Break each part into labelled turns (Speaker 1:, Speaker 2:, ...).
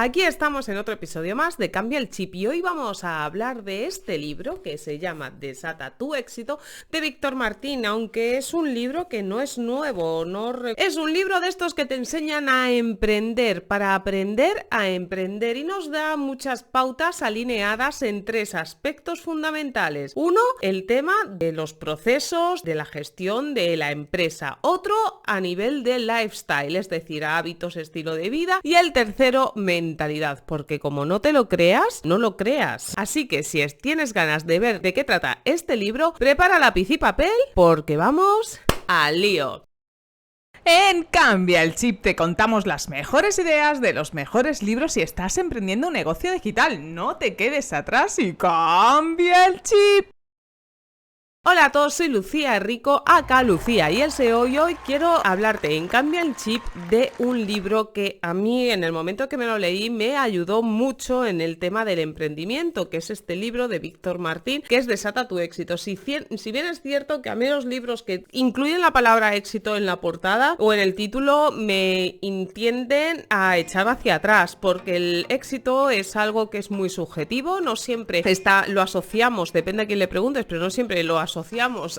Speaker 1: Aquí estamos en otro episodio más de Cambia el Chip y hoy vamos a hablar de este libro que se llama Desata tu éxito de Víctor Martín, aunque es un libro que no es nuevo, es un libro de estos que te enseñan a emprender, para aprender a emprender y nos da muchas pautas alineadas en tres aspectos fundamentales. Uno, el tema de los procesos, de la gestión de la empresa. Otro, a nivel de lifestyle, es decir, hábitos, estilo de vida. Y el tercero, mentalidad, porque como no te lo creas, no lo creas. Así que si tienes ganas de ver de qué trata este libro, prepara lápiz y papel porque vamos al lío.
Speaker 2: En Cambia el Chip te contamos las mejores ideas de los mejores libros si estás emprendiendo un negocio digital. No te quedes atrás y cambia el chip.
Speaker 1: Hola a todos, soy Lucía Rico, acá Lucía y el SEO, y hoy quiero hablarte en Cambia el Chip de un libro que a mí en el momento que me lo leí me ayudó mucho en el tema del emprendimiento, que es este libro de Víctor Martín, que es Desata tu éxito. Si bien es cierto que a mí los libros que incluyen la palabra éxito en la portada o en el título me tienden a echar hacia atrás, porque el éxito es algo que es muy subjetivo, no siempre lo asociamos, depende a quién le preguntes, pero no siempre lo asociamos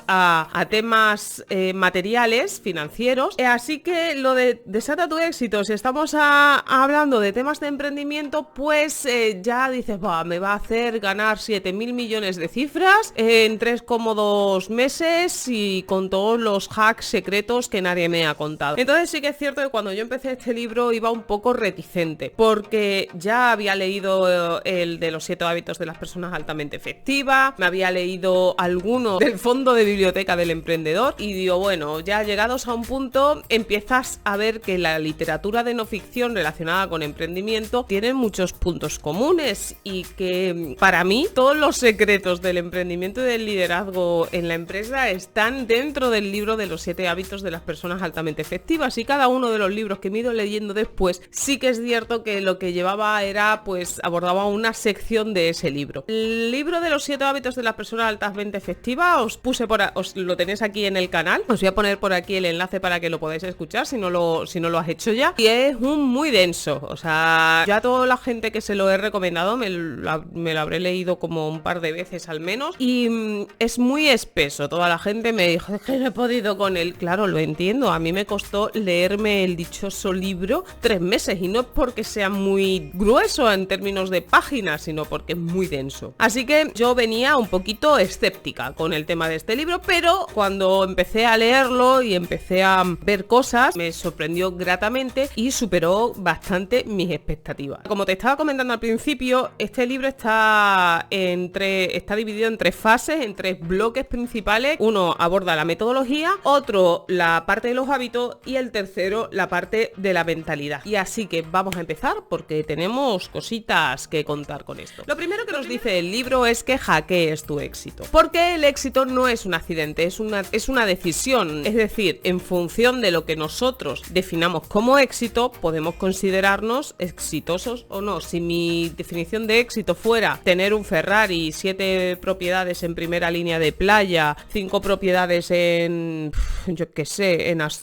Speaker 1: a temas materiales, financieros. Así que lo de Desata tu éxito, si estamos hablando de temas de emprendimiento, pues ya dices, me va a hacer ganar 7.000 millones de cifras en 3 cómodos meses y con todos los hacks secretos que nadie me ha contado. Entonces sí que es cierto que cuando yo empecé este libro iba un poco reticente, porque ya había leído el de los 7 hábitos de las personas altamente efectivas, me había leído algunos del fondo de biblioteca del emprendedor y digo, bueno, ya llegados a un punto empiezas a ver que la literatura de no ficción relacionada con emprendimiento tiene muchos puntos comunes y que para mí todos los secretos del emprendimiento y del liderazgo en la empresa están dentro del libro de los 7 hábitos de las personas altamente efectivas, y cada uno de los libros que me he ido leyendo después sí que es cierto que lo que llevaba era, pues abordaba una sección de ese libro. El libro de los 7 hábitos de las personas altamente efectivas os lo tenéis aquí en el canal, os voy a poner por aquí el enlace para que lo podáis escuchar si no lo has hecho ya, y es muy denso, o sea, ya toda la gente que se lo he recomendado me lo habré leído como un par de veces al menos, y es muy espeso. Toda la gente me dijo, es que no he podido con él. Claro, lo entiendo, a mí me costó leerme el dichoso libro 3 meses, y no es porque sea muy grueso en términos de páginas, sino porque es muy denso. Así que yo venía un poquito escéptica con el tema de este libro, pero cuando empecé a leerlo y empecé a ver cosas, me sorprendió gratamente y superó bastante mis expectativas. Como te estaba comentando al principio, este libro está dividido en 3 fases, en 3 bloques principales. Uno aborda la metodología, otro la parte de los hábitos y el tercero la parte de la mentalidad. Y así que vamos a empezar porque tenemos cositas que contar con esto. Lo primero que nos dice el libro es que hackees tu éxito, porque el éxito no es un accidente, es una decisión. Es decir, en función de lo que nosotros definamos como éxito, podemos considerarnos exitosos o no. Si mi definición de éxito fuera tener un Ferrari, 7 propiedades en primera línea de playa, 5 propiedades en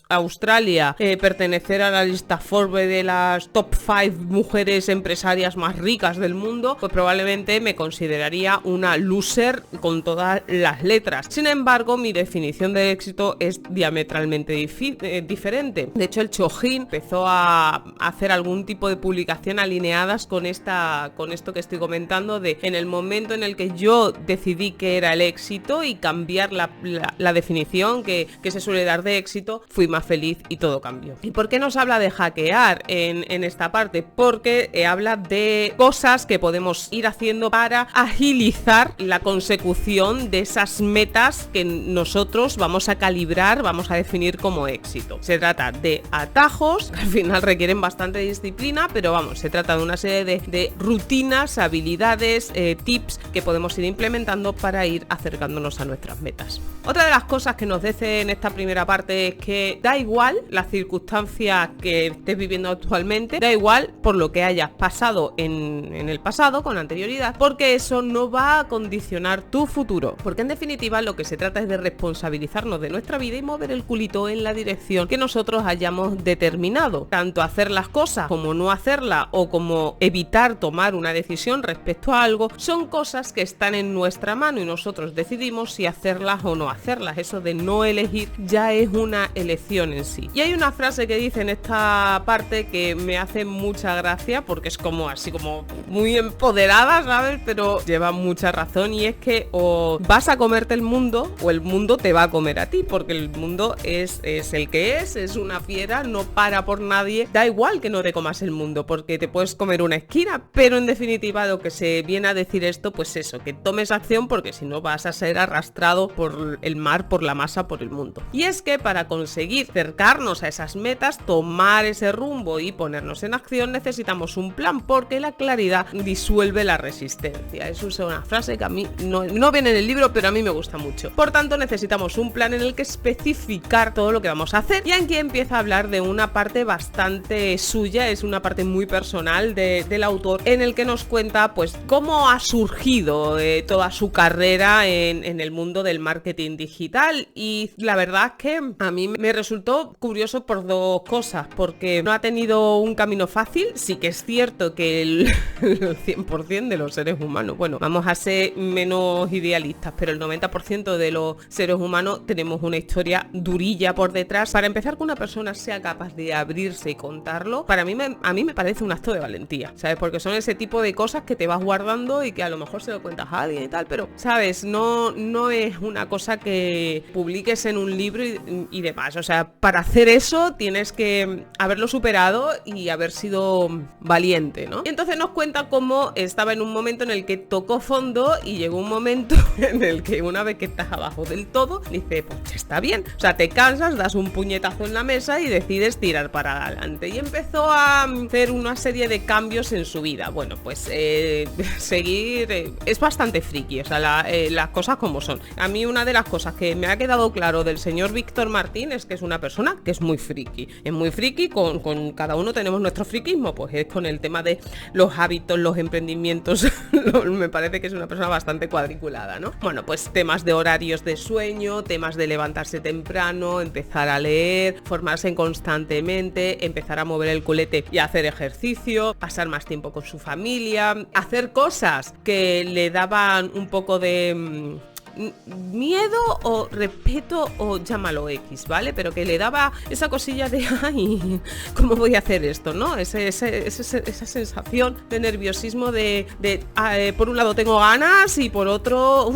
Speaker 1: Australia, pertenecer a la lista Forbes de las top 5 mujeres empresarias más ricas del mundo, pues probablemente me consideraría una loser con todas las letras. Sin embargo, mi definición de éxito es diametralmente diferente. De hecho, el Chojín empezó a hacer algún tipo de publicación alineadas con esto que estoy comentando, de en el momento en el que yo decidí que era el éxito y cambiar la definición que se suele dar de éxito, fui más feliz y todo cambió. ¿Y por qué nos habla de hackear en esta parte? Porque habla de cosas que podemos ir haciendo para agilizar la consecución de esas metas que nosotros vamos a calibrar, vamos a definir como éxito. Se trata de atajos, que al final requieren bastante disciplina, pero vamos, se trata de una serie de rutinas, habilidades, tips que podemos ir implementando para ir acercándonos a nuestras metas. Otra de las cosas que nos dice en esta primera parte es que da igual las circunstancias que estés viviendo actualmente, da igual por lo que hayas pasado en el pasado con anterioridad, porque eso no va a condicionar tu futuro. Porque en definitiva definitiva lo que se trata es de responsabilizarnos de nuestra vida y mover el culito en la dirección que nosotros hayamos determinado. Tanto hacer las cosas como no hacerlas o como evitar tomar una decisión respecto a algo son cosas que están en nuestra mano y nosotros decidimos si hacerlas o no hacerlas. Eso de no elegir ya es una elección en sí. Y hay una frase que dice en esta parte que me hace mucha gracia porque es como así como muy empoderada, ¿sabes? Pero lleva mucha razón y es que o vas a comerte el mundo o el mundo te va a comer a ti, porque el mundo es el que es una fiera, no para por nadie. Da igual que no te comas el mundo porque te puedes comer una esquina, pero en definitiva lo que se viene a decir esto, pues eso, que tomes acción porque si no vas a ser arrastrado por el mar, por la masa, por el mundo. Y es que para conseguir acercarnos a esas metas, tomar ese rumbo y ponernos en acción, necesitamos un plan porque la claridad disuelve la resistencia. Eso es una frase que a mí no viene en el libro, pero a mí me gusta mucho. Por tanto, necesitamos un plan en el que especificar todo lo que vamos a hacer. Y aquí empieza a hablar de una parte bastante suya, es una parte muy personal del autor, en el que nos cuenta pues cómo ha surgido toda su carrera en el mundo del marketing digital. Y la verdad es que a mí me resultó curioso por dos cosas, porque no ha tenido un camino fácil. Sí que es cierto que el 100% de los seres humanos, bueno, vamos a ser menos idealistas, pero el 90% de los seres humanos tenemos una historia durilla por detrás. Para empezar, que una persona sea capaz de abrirse y contarlo, a mí me parece un acto de valentía, ¿sabes? Porque son ese tipo de cosas que te vas guardando y que a lo mejor se lo cuentas a alguien y tal, pero, ¿sabes? No es una cosa que publiques en un libro y demás. O sea, para hacer eso tienes que haberlo superado y haber sido valiente, ¿no? Y entonces nos cuenta cómo estaba en un momento en el que tocó fondo y llegó un momento en el que una vez que estás abajo del todo, dice, pues ya está bien. O sea, te cansas, das un puñetazo en la mesa y decides tirar para adelante. Y empezó a hacer una serie de cambios en su vida. Bueno, pues seguir es bastante friki, o sea, las cosas como son. A mí una de las cosas que me ha quedado claro del señor Víctor Martín es que es una persona que es muy friki. Es muy friki, con cada uno tenemos nuestro friquismo, pues es con el tema de los hábitos, los emprendimientos. Me parece que es una persona bastante cuadriculada, ¿no? Bueno, pues temas de horarios de sueño, temas de levantarse temprano, empezar a leer, formarse constantemente, empezar a mover el culete y a hacer ejercicio, pasar más tiempo con su familia, hacer cosas que le daban un poco de miedo o respeto o llámalo X, ¿vale? Pero que le daba esa cosilla de ay, ¿cómo voy a hacer esto? ¿No? Esa sensación de nerviosismo de por un lado tengo ganas y por otro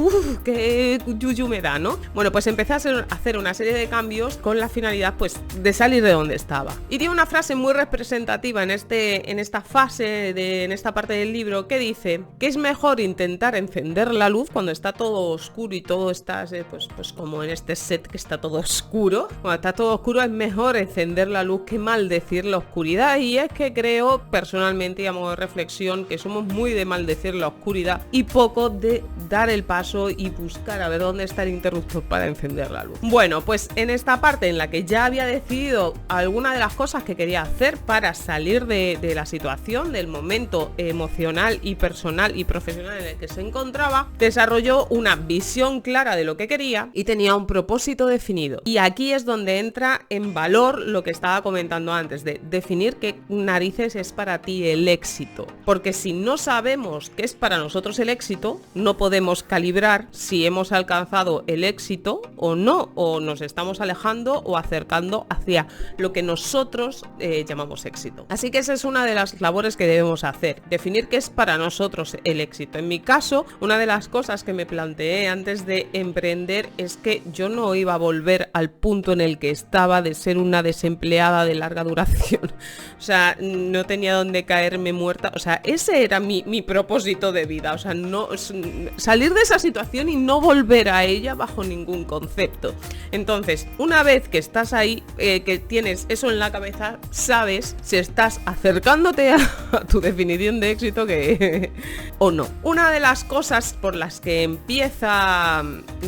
Speaker 1: qué yuyu me da, ¿no? Bueno, pues empecé a hacer una serie de cambios con la finalidad pues de salir de donde estaba. Y tiene una frase muy representativa en esta fase, en esta parte del libro, que dice que es mejor intentar encender la luz cuando está todo oscuro y todo está pues como en este set que está todo oscuro. Cuando está todo oscuro es mejor encender la luz que maldecir la oscuridad, y es que creo personalmente, y a modo de reflexión, que somos muy de maldecir la oscuridad y poco de dar el paso y buscar a ver dónde está el interruptor para encender la luz. Bueno, pues en esta parte en la que ya había decidido alguna de las cosas que quería hacer para salir de la situación, del momento emocional y personal y profesional en el que se encontraba, desarrolló una visión clara de lo que quería y tenía un propósito definido. Y aquí es donde entra en valor lo que estaba comentando antes, de definir qué narices es para ti el éxito. Porque si no sabemos qué es para nosotros el éxito, no podemos calibrar si hemos alcanzado el éxito o no, o nos estamos alejando o acercando hacia lo que nosotros llamamos éxito. Así que esa es una de las labores que debemos hacer, definir qué es para nosotros el éxito. En mi caso, una de las cosas que me planteé antes de emprender es que yo no iba a volver al punto en el que estaba de ser una desempleada de larga duración. O sea, no tenía dónde caerme muerta. O sea, ese era mi propósito de vida. O sea, no salir de esa situación y no volver a ella bajo ningún concepto. Entonces, una vez que estás ahí, que tienes eso en la cabeza, sabes si estás acercándote a tu definición de éxito o no. Una de las cosas por las que empieza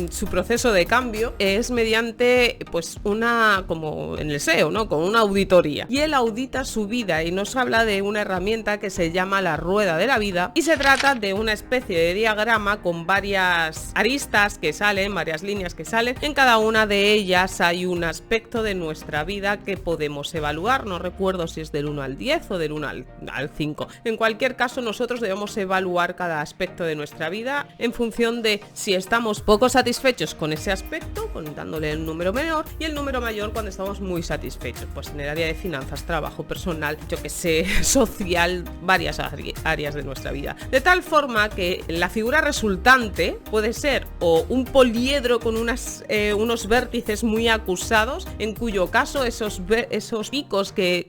Speaker 1: su proceso de cambio es mediante pues una, como en el SEO, ¿no? Con una auditoría. Y él audita su vida y nos habla de una herramienta que se llama la rueda de la vida y se trata de una especie de diagrama con varias aristas que salen, varias líneas que salen. En cada una de ellas hay un aspecto de nuestra vida que podemos evaluar. No recuerdo si es del 1 al 10 o del 1 al 5. En cualquier caso, nosotros debemos evaluar cada aspecto de nuestra vida en función de si estamos poco satisfechos con ese aspecto, dándole el número menor, y el número mayor cuando estamos muy satisfechos, pues en el área de finanzas, trabajo, personal, yo que sé, social, varias áreas de nuestra vida. De tal forma que la figura resultante puede ser o un poliedro con unos vértices muy acusados, en cuyo caso esos picos que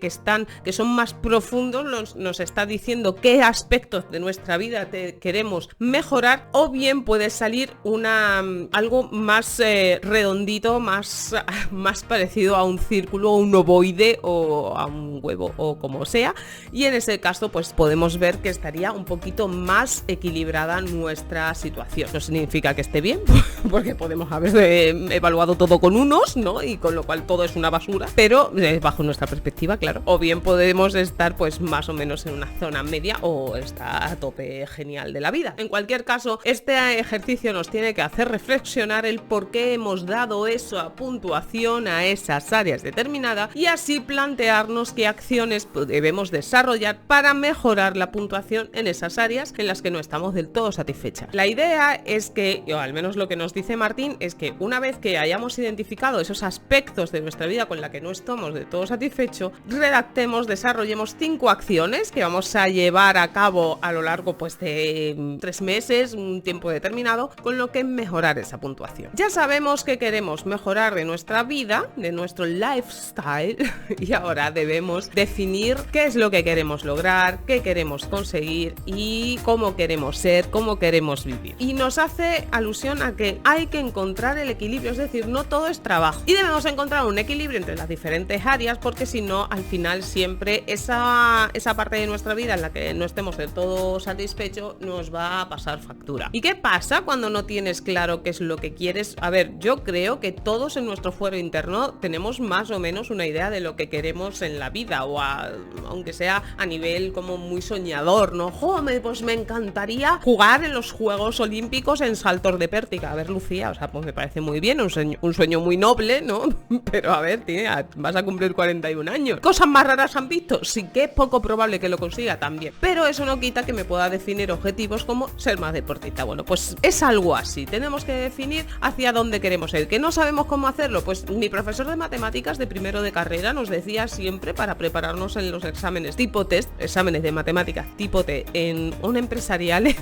Speaker 1: son más profundos nos está diciendo qué aspectos de nuestra vida queremos mejorar, o bien puede salir algo más redondito, más parecido a un círculo, un ovoide o a un huevo o como sea, y en ese caso pues podemos ver que estaría un poquito más equilibrada nuestra situación. No significa que esté bien, porque podemos haber evaluado todo con unos, ¿no? Y con lo cual todo es una basura, pero bajo nuestra perspectiva, claro. O bien podemos estar pues más o menos en una zona media o está a tope genial de la vida. En cualquier caso, este ejercicio nos tiene que hacer reflexionar el por qué hemos dado esa puntuación a esas áreas determinadas y así plantearnos qué acciones debemos desarrollar para mejorar la puntuación en esas áreas en las que no estamos del todo satisfechas. La idea es que, o al menos lo que nos dice Martín, es que una vez que hayamos identificado esos aspectos de nuestra vida con la que no estamos del todo satisfechos, desarrollemos 5 acciones que vamos a llevar a cabo a lo largo pues de 3 meses, un tiempo determinado, con lo que mejorar esa puntuación. Ya sabemos que queremos mejorar de nuestra vida, de nuestro lifestyle, y ahora debemos definir qué es lo que queremos lograr, qué queremos conseguir y cómo queremos ser, cómo queremos vivir. Y nos hace alusión a que hay que encontrar el equilibrio, es decir, no todo es trabajo. Y debemos encontrar un equilibrio entre las diferentes áreas, porque si no, al final siempre esa parte de nuestra vida en la que no estemos del todo satisfechos nos va a pasar factura. ¿Y qué pasa cuando no tienes claro qué es lo que quieres? A ver, yo creo que todos en nuestro fuero interno tenemos más o menos una idea de lo que queremos en la vida, aunque sea a nivel como muy soñador, ¿no? ¡Joder! Pues me encantaría jugar en los Juegos Olímpicos en saltos de pértiga. A ver, Lucía, o sea, pues me parece muy bien, un sueño muy noble, ¿no? Pero a ver, tía, vas a cumplir 41 años. ¿Cosas más raras han visto? Sí que es poco probable que lo consiga también. Pero eso no quita que me pueda definir objetivos como ser más deportista. Bueno, pues es algo así. Tenemos que definir hacia dónde queremos ir. ¿Que no sabemos cómo hacerlo? Pues mi profesor de matemáticas de primero de carrera nos decía siempre, para prepararnos en los exámenes tipo test, exámenes de matemáticas tipo T en un empresarial,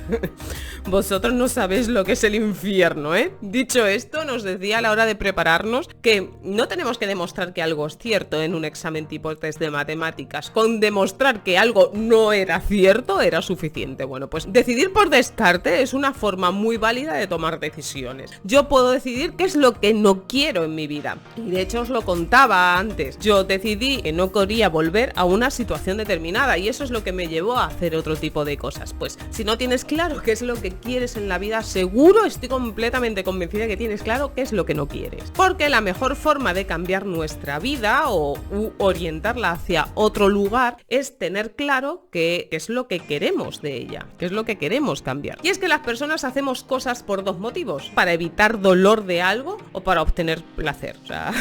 Speaker 1: vosotros no sabéis lo que es el infierno, ¿eh? Dicho esto, nos decía a la hora de prepararnos que no tenemos que demostrar que algo es cierto en un examen tipo test de matemáticas. Con demostrar que algo no era cierto era suficiente. Bueno, pues decidir por descarte es una forma muy válida de tomar decisiones. Yo puedo decidir qué es lo que no quiero en mi vida. Y de hecho os lo contaba antes. Yo decidí que no quería volver a una situación determinada y eso es lo que me llevó a hacer otro tipo de cosas. Pues si no tienes claro qué es lo que quieres en la vida, seguro, estoy completamente convencida que tienes claro qué es lo que no quieres. Porque la mejor forma de cambiar nuestra vida o orientarla hacia otro lugar es tener claro qué es lo que queremos de ella, qué es lo que queremos cambiar. Y es que las personas hacemos cosas por dos motivos: para evitar dolor de algo o para obtener placer. O sea,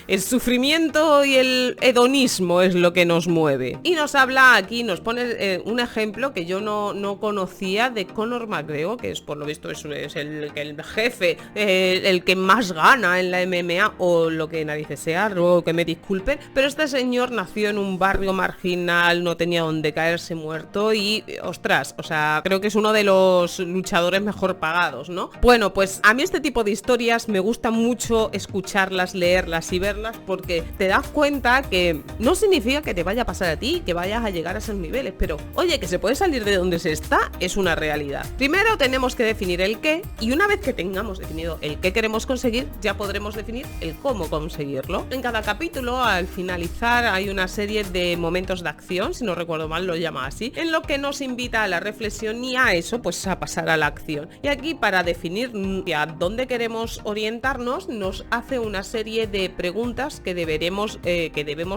Speaker 1: el sufrimiento y el hedonismo es lo que nos mueve. Y nos habla aquí, nos pone un ejemplo que yo no conocía de Conor McGregor, que es por lo visto es el jefe, el que más gana en la MMA o lo que narices sea, luego que me disculpen, pero este señor nació en un barrio marginal, no tenía donde caerse muerto y, ostras, o sea, creo que es uno de los luchadores mejor pagados, ¿no? Bueno, pues a mí este tipo de historias me gusta mucho escucharlas, leerlas y verlas, porque te das cuenta que no significa que te vaya a pasar a ti, que vayas a llegar a esos niveles, pero oye, que se puede salir de donde se está, es una realidad. Primero tenemos que definir el qué, y una vez que tengamos definido el qué queremos conseguir, ya podremos definir el cómo conseguirlo. En cada capítulo, al finalizar, hay una serie de momentos de acción, si no recuerdo mal lo llama así, en lo que nos invita a la reflexión y a eso, pues a pasar a la acción. Y aquí para definir a dónde queremos orientarnos, nos hace una serie de preguntas que debemos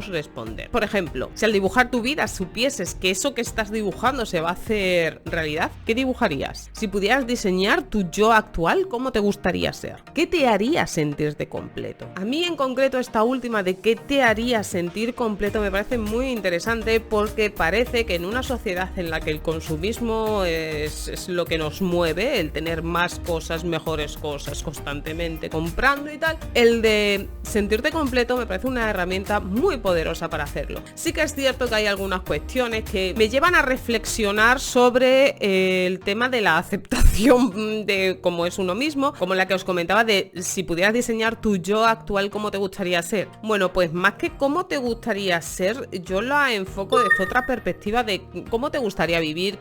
Speaker 1: responder. Por ejemplo, si al dibujar tu vida supieses que eso que estás dibujando se va a hacer realidad, ¿qué dibujarías? Si pudieras diseñar tu yo actual, ¿cómo te gustaría ser? ¿Qué te haría sentirte completo? A mí en concreto esta última de qué te haría sentir completo me parece muy interesante, porque parece que en una sociedad en la que el consumismo es lo que nos mueve, el tener más cosas, mejores cosas constantemente comprando y tal, el de sentirte completo me parece una herramienta muy poderosa para hacerlo. Sí que es cierto que hay algunas cuestiones que me llevan a reflexionar sobre el tema de la aceptación de cómo es uno mismo, como la que os comentaba de si pudieras diseñar tu yo actual, ¿cómo te gustaría ser? Bueno, pues más que cómo te gustaría ser, yo la enfoco desde otra perspectiva de cómo te gustaría vivir,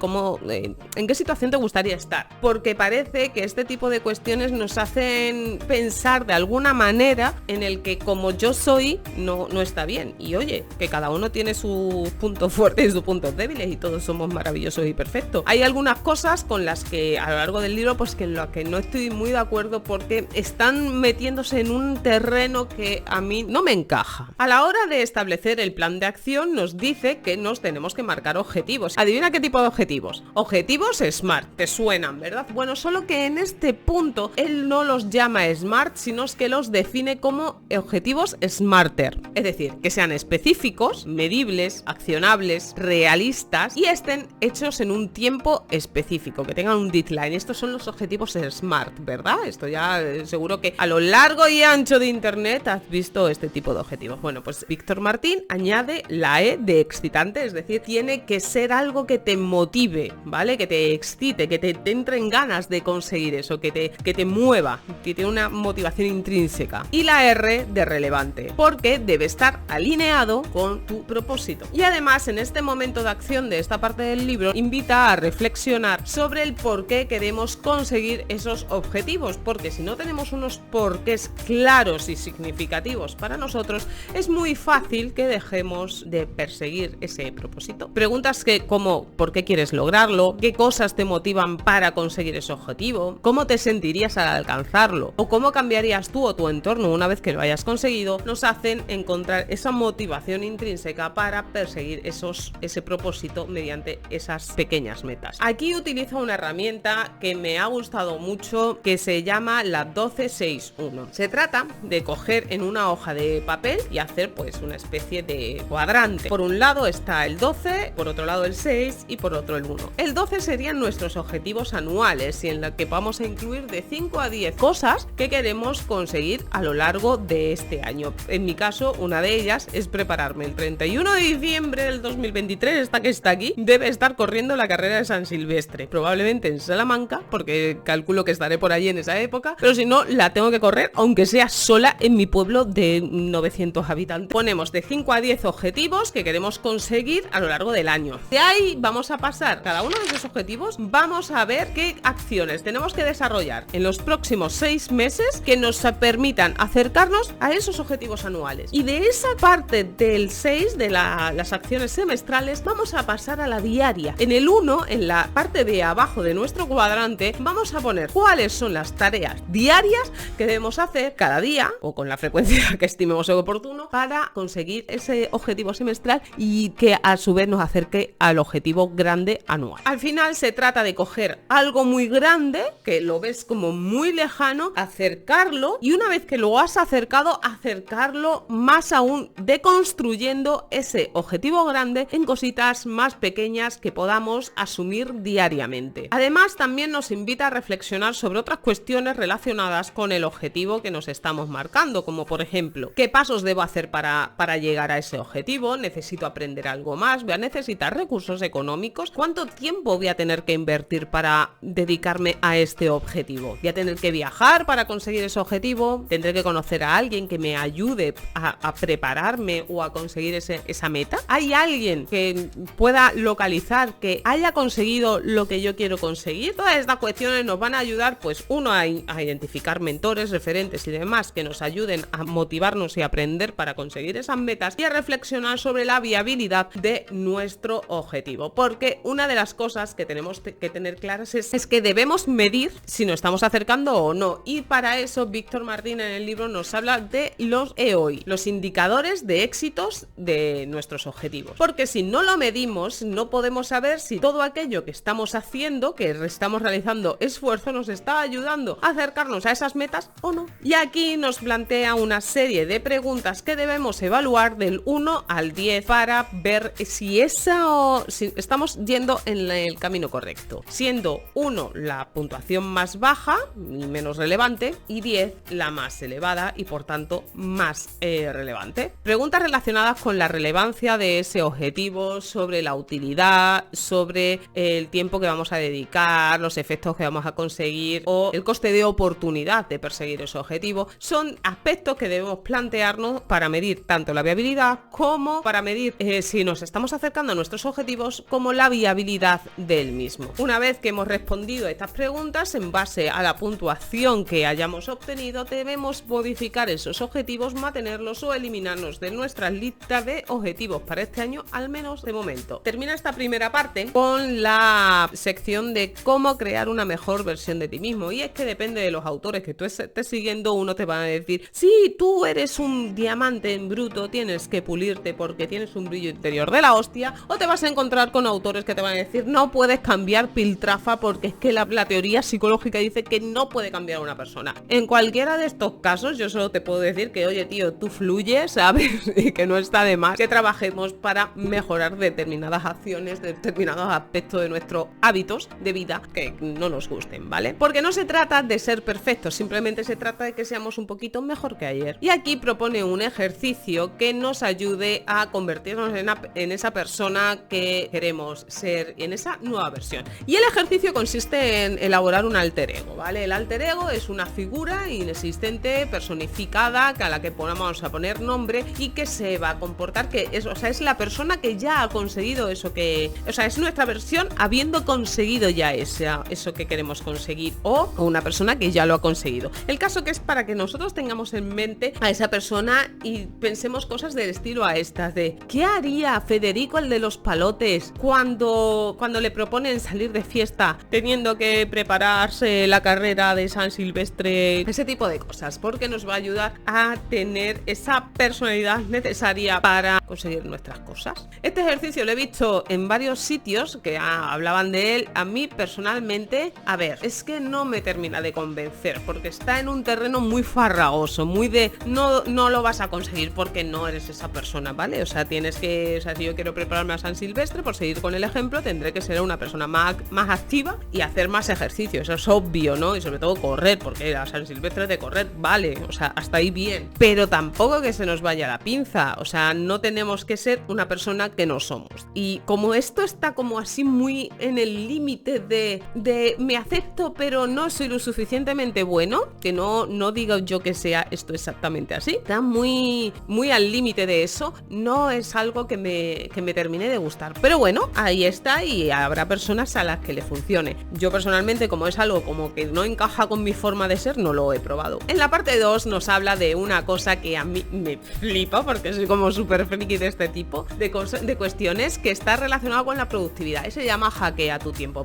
Speaker 1: en qué situación te gustaría estar, porque parece que este tipo de cuestiones nos hacen pensar de alguna manera en el que como yo soy no está bien, y oye, que cada uno tiene sus puntos fuertes y sus puntos débiles y todos somos maravillosos y perfectos. Hay algunas cosas con las que a lo largo del libro pues que en lo que no estoy muy de acuerdo, porque están metiéndose en un terreno que a mí no me encaja. A la hora de establecer el plan de acción nos dice que nos tenemos que marcar objetivos. Adivina qué tipo de objetivos. Objetivos SMART, te suenan, ¿verdad? Bueno, solo que en este punto él no los llama SMART, sino que los define como objetivos SMARTER. Es decir, que sean específicos, medibles, accionables, realistas y estén hechos en un tiempo específico, que tengan un deadline. Estos son los objetivos SMART, ¿verdad? Esto ya seguro que a lo largo y ancho de internet has visto este tipo de objetivos. Bueno, pues Víctor Martín añade la E de excitante, es decir, tiene que ser algo que te motive, ¿vale? Que te excite, que te entren ganas de conseguir eso, que te mueva, que tiene una motivación intrínseca. Y la R de relevante, porque debe estar alineado con tu propósito. Y además, en este momento de acción de esta parte del libro, invita a reflexionar sobre el por qué queremos conseguir esos objetivos, porque si no tenemos unos porqués claros y significativos para nosotros, es muy fácil que dejemos de perseguir ese propósito. Preguntas como ¿por qué quieres lograrlo? ¿Qué cosas te motivan para conseguir ese objetivo? ¿Cómo te sentirías al alcanzarlo? ¿O cómo cambiarías tú o tu entorno una vez que lo hayas conseguido? Nos hacen encontrar esa motivación intrínseca para perseguir ese propósito mediante esas pequeñas metas. Aquí utilizo una herramienta que me ha gustado mucho, que se llama la 1261. Se trata de coger en una hoja de papel y hacer pues una especie de cuadrante. Por un lado está el 12, por otro lado el 6 y por otro el 1. El 12 serían nuestros objetivos anuales, y en la que vamos a incluir de 5 a 10 cosas que queremos conseguir a lo largo de este año. En mi caso, una de ellas es prepararme el 31 de diciembre del 2023, esta que está aquí, debe estar corriendo la carrera de San Silvestre, probablemente en Salamanca, porque calculo que estaré por allí en esa época, pero si no, la tengo que correr, aunque sea sola en mi pueblo de 900 habitantes. Ponemos de 5 a 10 objetivos que queremos conseguir a lo largo del año. De ahí vamos a pasar cada uno de esos objetivos, vamos a ver qué acciones tenemos que desarrollar en los próximos 6 meses que nos permitan acercarnos a esos objetivos anuales. Y de esa parte del 6, de las acciones semestrales, vamos a pasar a la diaria. En el 1, en la parte de abajo de nuestro cuadrante, vamos a poner cuáles son las tareas diarias que debemos hacer cada día o con la frecuencia que estimemos oportuno para conseguir ese objetivo semestral y que a su vez nos acerque al objetivo grande anual. Al final se trata de coger algo muy grande que lo ves como muy lejano, acercarlo, y una vez que lo has acercado, acercarlo más aún, deconstruyendo ese objetivo grande en cositas más pequeñas que podamos asumir diariamente. Además, también nos invita a reflexionar sobre otras cuestiones relacionadas con el objetivo que nos estamos marcando, como por ejemplo, ¿qué pasos debo hacer para llegar a ese objetivo? ¿Necesito aprender algo más? ¿Voy a necesitar recursos económicos? ¿Cuánto tiempo voy a tener que invertir para dedicarme a este objetivo? ¿Voy a tener que viajar para conseguir ese objetivo? ¿Tendré que conocer a alguien que me ayude a prepararme o a conseguir esa meta? ¿Hay alguien que pueda localizar que haya conseguido lo que yo quiero conseguir? Todas estas cuestiones nos van a ayudar, pues uno, a identificar mentores, referentes y demás que nos ayuden a motivarnos y aprender para conseguir esas metas, y a reflexionar sobre la viabilidad de nuestro objetivo, porque una de las cosas que tenemos que tener claras es que debemos medir si nos estamos acercando o no, y para eso Víctor Martín en el libro nos habla de los EOI, los indicadores de éxitos de nuestros objetivos, porque si no lo medimos no podemos saber si todo aquello que estamos haciendo, que estamos realizando esfuerzo, nos está ayudando a acercarnos a esas metas o no. Y aquí nos plantea una serie de preguntas que debemos evaluar del 1 al 10 para ver si estamos yendo en el camino correcto, siendo 1 la puntuación más baja y menos relevante, y 10 la más elevada y por tanto más relevante. Preguntas relacionadas con la relevancia de ese objetivo, sobre la utilidad, sobre el tiempo que vamos a dedicar, los efectos que vamos a conseguir o el coste de oportunidad de perseguir ese objetivo, son aspectos que debemos plantearnos para medir tanto la viabilidad como para medir si nos estamos acercando a nuestros objetivos, como la viabilidad del mismo. Una vez que hemos respondido a estas preguntas, en base a la puntuación que hayamos obtenido, debemos modificar esos objetivos, mantenerlos o eliminarlos de nuestra lista de objetivos para este año, al menos de momento. Termina esta primera parte con la sección de cómo crear una mejor versión de ti mismo, y es que depende de los autores que tú estés siguiendo, uno te va a decir, sí, tú eres un diamante en bruto, tienes que pulirte porque tienes un brillo interior de la hostia, o te vas a encontrar con autores que te van a decir, no puedes cambiar piltrafa porque es que la teoría psicológica dice que no puede cambiar a una persona. En cualquiera de estos casos yo solo te puedo decir que, oye tío, tú fluyes, ¿sabes? Y que no está de más que trabajemos para mejorar determinadas acciones, determinados aspectos de nuestros hábitos de vida que no nos gusten, ¿vale? Porque no se trata de ser perfectos, simplemente se trata de que seamos un poquito mejor que ayer. Y aquí propone un ejercicio que nos ayude a convertirnos en esa persona que queremos ser, en esa nueva versión. Y el ejercicio consiste en elaborar un alter ego, ¿vale? El alter ego es una figura inexistente, personificada, a la que vamos a poner nombre y que se va a comportar, que es, o sea, es la persona que ya ha conseguido eso que, o sea, es nuestra versión habiendo conseguido ya eso que queremos conseguir, o una persona que ya lo ha conseguido. El caso que es para que nosotros tengamos en mente a esa persona y pensemos cosas del estilo a estas de ¿qué haría Federico, el de los palotes, cuando le proponen salir de fiesta teniendo que prepararse la carrera de San Silvestre? Ese tipo de cosas, porque nos va a ayudar a tener esa personalidad necesaria para conseguir nuestras cosas. Este ejercicio lo he visto en varios sitios que hablaban de él. A mí personalmente, a ver, es que no me termina de convencer, porque está en un terreno muy farragoso, muy de no lo vas a conseguir porque no eres esa persona, ¿vale? O sea, tienes que, o sea, si yo quiero prepararme a San Silvestre, por seguir con el ejemplo, tendré que ser una persona más activa y hacer más ejercicio, eso es obvio, ¿no? Y sobre todo correr, porque a San Silvestre de correr, vale, o sea, hasta ahí bien, pero tampoco que se nos vaya la pinza, o sea, no tenemos que ser una persona que no somos. Y como esto está como así muy en el límite de me acepto pero no soy lo suficientemente bueno, que no digo yo que sea esto exactamente así, está muy al límite de eso, no es algo que me termine de gustar, pero bueno, ahí está, y habrá personas a las que le funcione. Yo personalmente, como es algo como que no encaja con mi forma de ser, no lo he probado. En la parte 2 nos habla de una cosa que a mí me flipa, porque soy como súper friki de este tipo de cuestiones, que está relacionado con la productividad, y se llama hackea tu tiempo.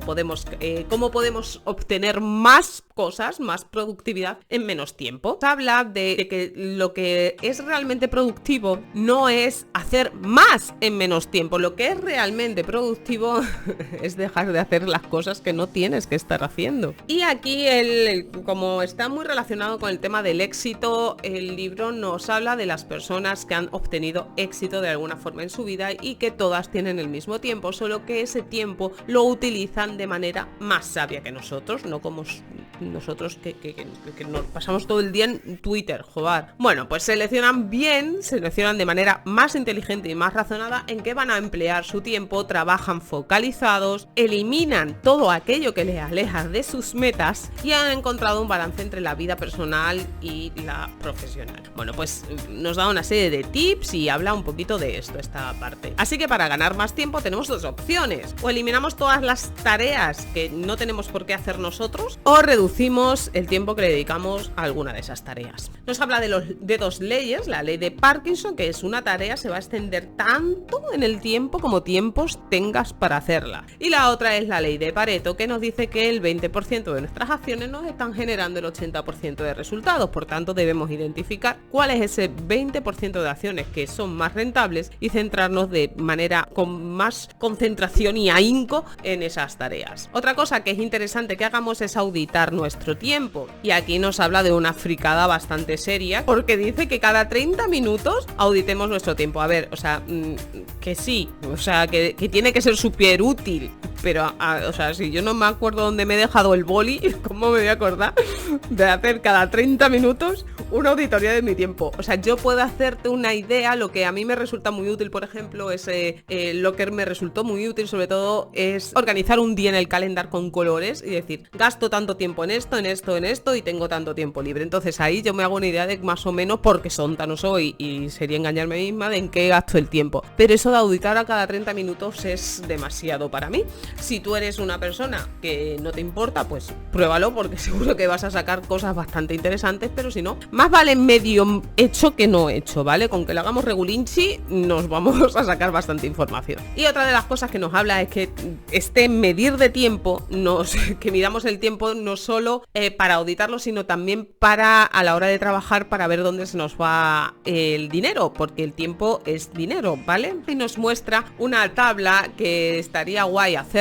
Speaker 1: ¿Cómo podemos obtener más cosas, más productividad en menos tiempo? Se habla de que lo que es realmente productivo no es hacer más en menos tiempo, lo que es realmente productivo es dejar de hacer las cosas que no tienes que estar haciendo. Y aquí, como está muy relacionado con el tema del éxito, el libro nos habla de las personas que han obtenido éxito de alguna forma en su vida y que todas tienen el mismo tiempo, solo que ese tiempo lo utilizan de manera más sabia que nosotros, no como nosotros que nos pasamos todo el día en Twitter, joder. Bueno, pues seleccionan de manera más inteligente y más razonada en qué van a emplear su tiempo, trabajan focalizados, eliminan todo aquello que les aleja de sus metas y han encontrado un balance entre la vida personal y la profesional. Bueno, pues nos da una serie de tips y habla un poquito de esto, esta parte. Así que para ganar más tiempo tenemos dos opciones: o eliminamos todas las tareas que no tenemos por qué hacer nosotros, o reducimos el tiempo que le dedicamos a alguna de esas tareas. Nos habla de dos leyes: la ley de Parkinson, que es una tarea se va a extender tanto en el tiempo como tiempos tengas para hacerla, y la otra es la ley de Pareto, que nos dice que el 20% de nuestras acciones nos están generando el 80% de resultados. Por tanto, debemos identificar cuál es ese 20% de acciones que son más rentables y centrarnos de manera con más concentración y ahínco en esas tareas. Otra cosa que es interesante que hagamos es auditar nuestro tiempo, y aquí nos habla de una fricada bastante seria, porque dice que cada 30 minutos auditemos nuestro tiempo. A ver, o sea, que sí, o sea, que tiene que ser súper útil, pero, o sea, si yo no me acuerdo dónde me he dejado el boli, ¿cómo me voy a acordar de hacer cada 30 minutos una auditoría de mi tiempo? O sea, yo puedo hacerte una idea. Lo que a mí me resulta muy útil, por ejemplo, es lo que me resultó muy útil, sobre todo, es organizar un día en el calendar con colores y decir, gasto tanto tiempo en esto, en esto, en esto, y tengo tanto tiempo libre. Entonces ahí yo me hago una idea de más o menos, porque sonta no soy y sería engañarme misma, de en qué gasto el tiempo. Pero eso de auditar a cada 30 minutos es demasiado para mí. Si tú eres una persona que no te importa, pues pruébalo, porque seguro que vas a sacar cosas bastante interesantes. Pero si no, más vale medio hecho que no hecho, ¿vale? Con que lo hagamos regulinchi nos vamos a sacar bastante información. Y otra de las cosas que nos habla es que medir de tiempo, que midamos el tiempo no solo para auditarlo, sino también para, a la hora de trabajar, para ver dónde se nos va el dinero, porque el tiempo es dinero, ¿vale? Y nos muestra una tabla que estaría guay hacerla,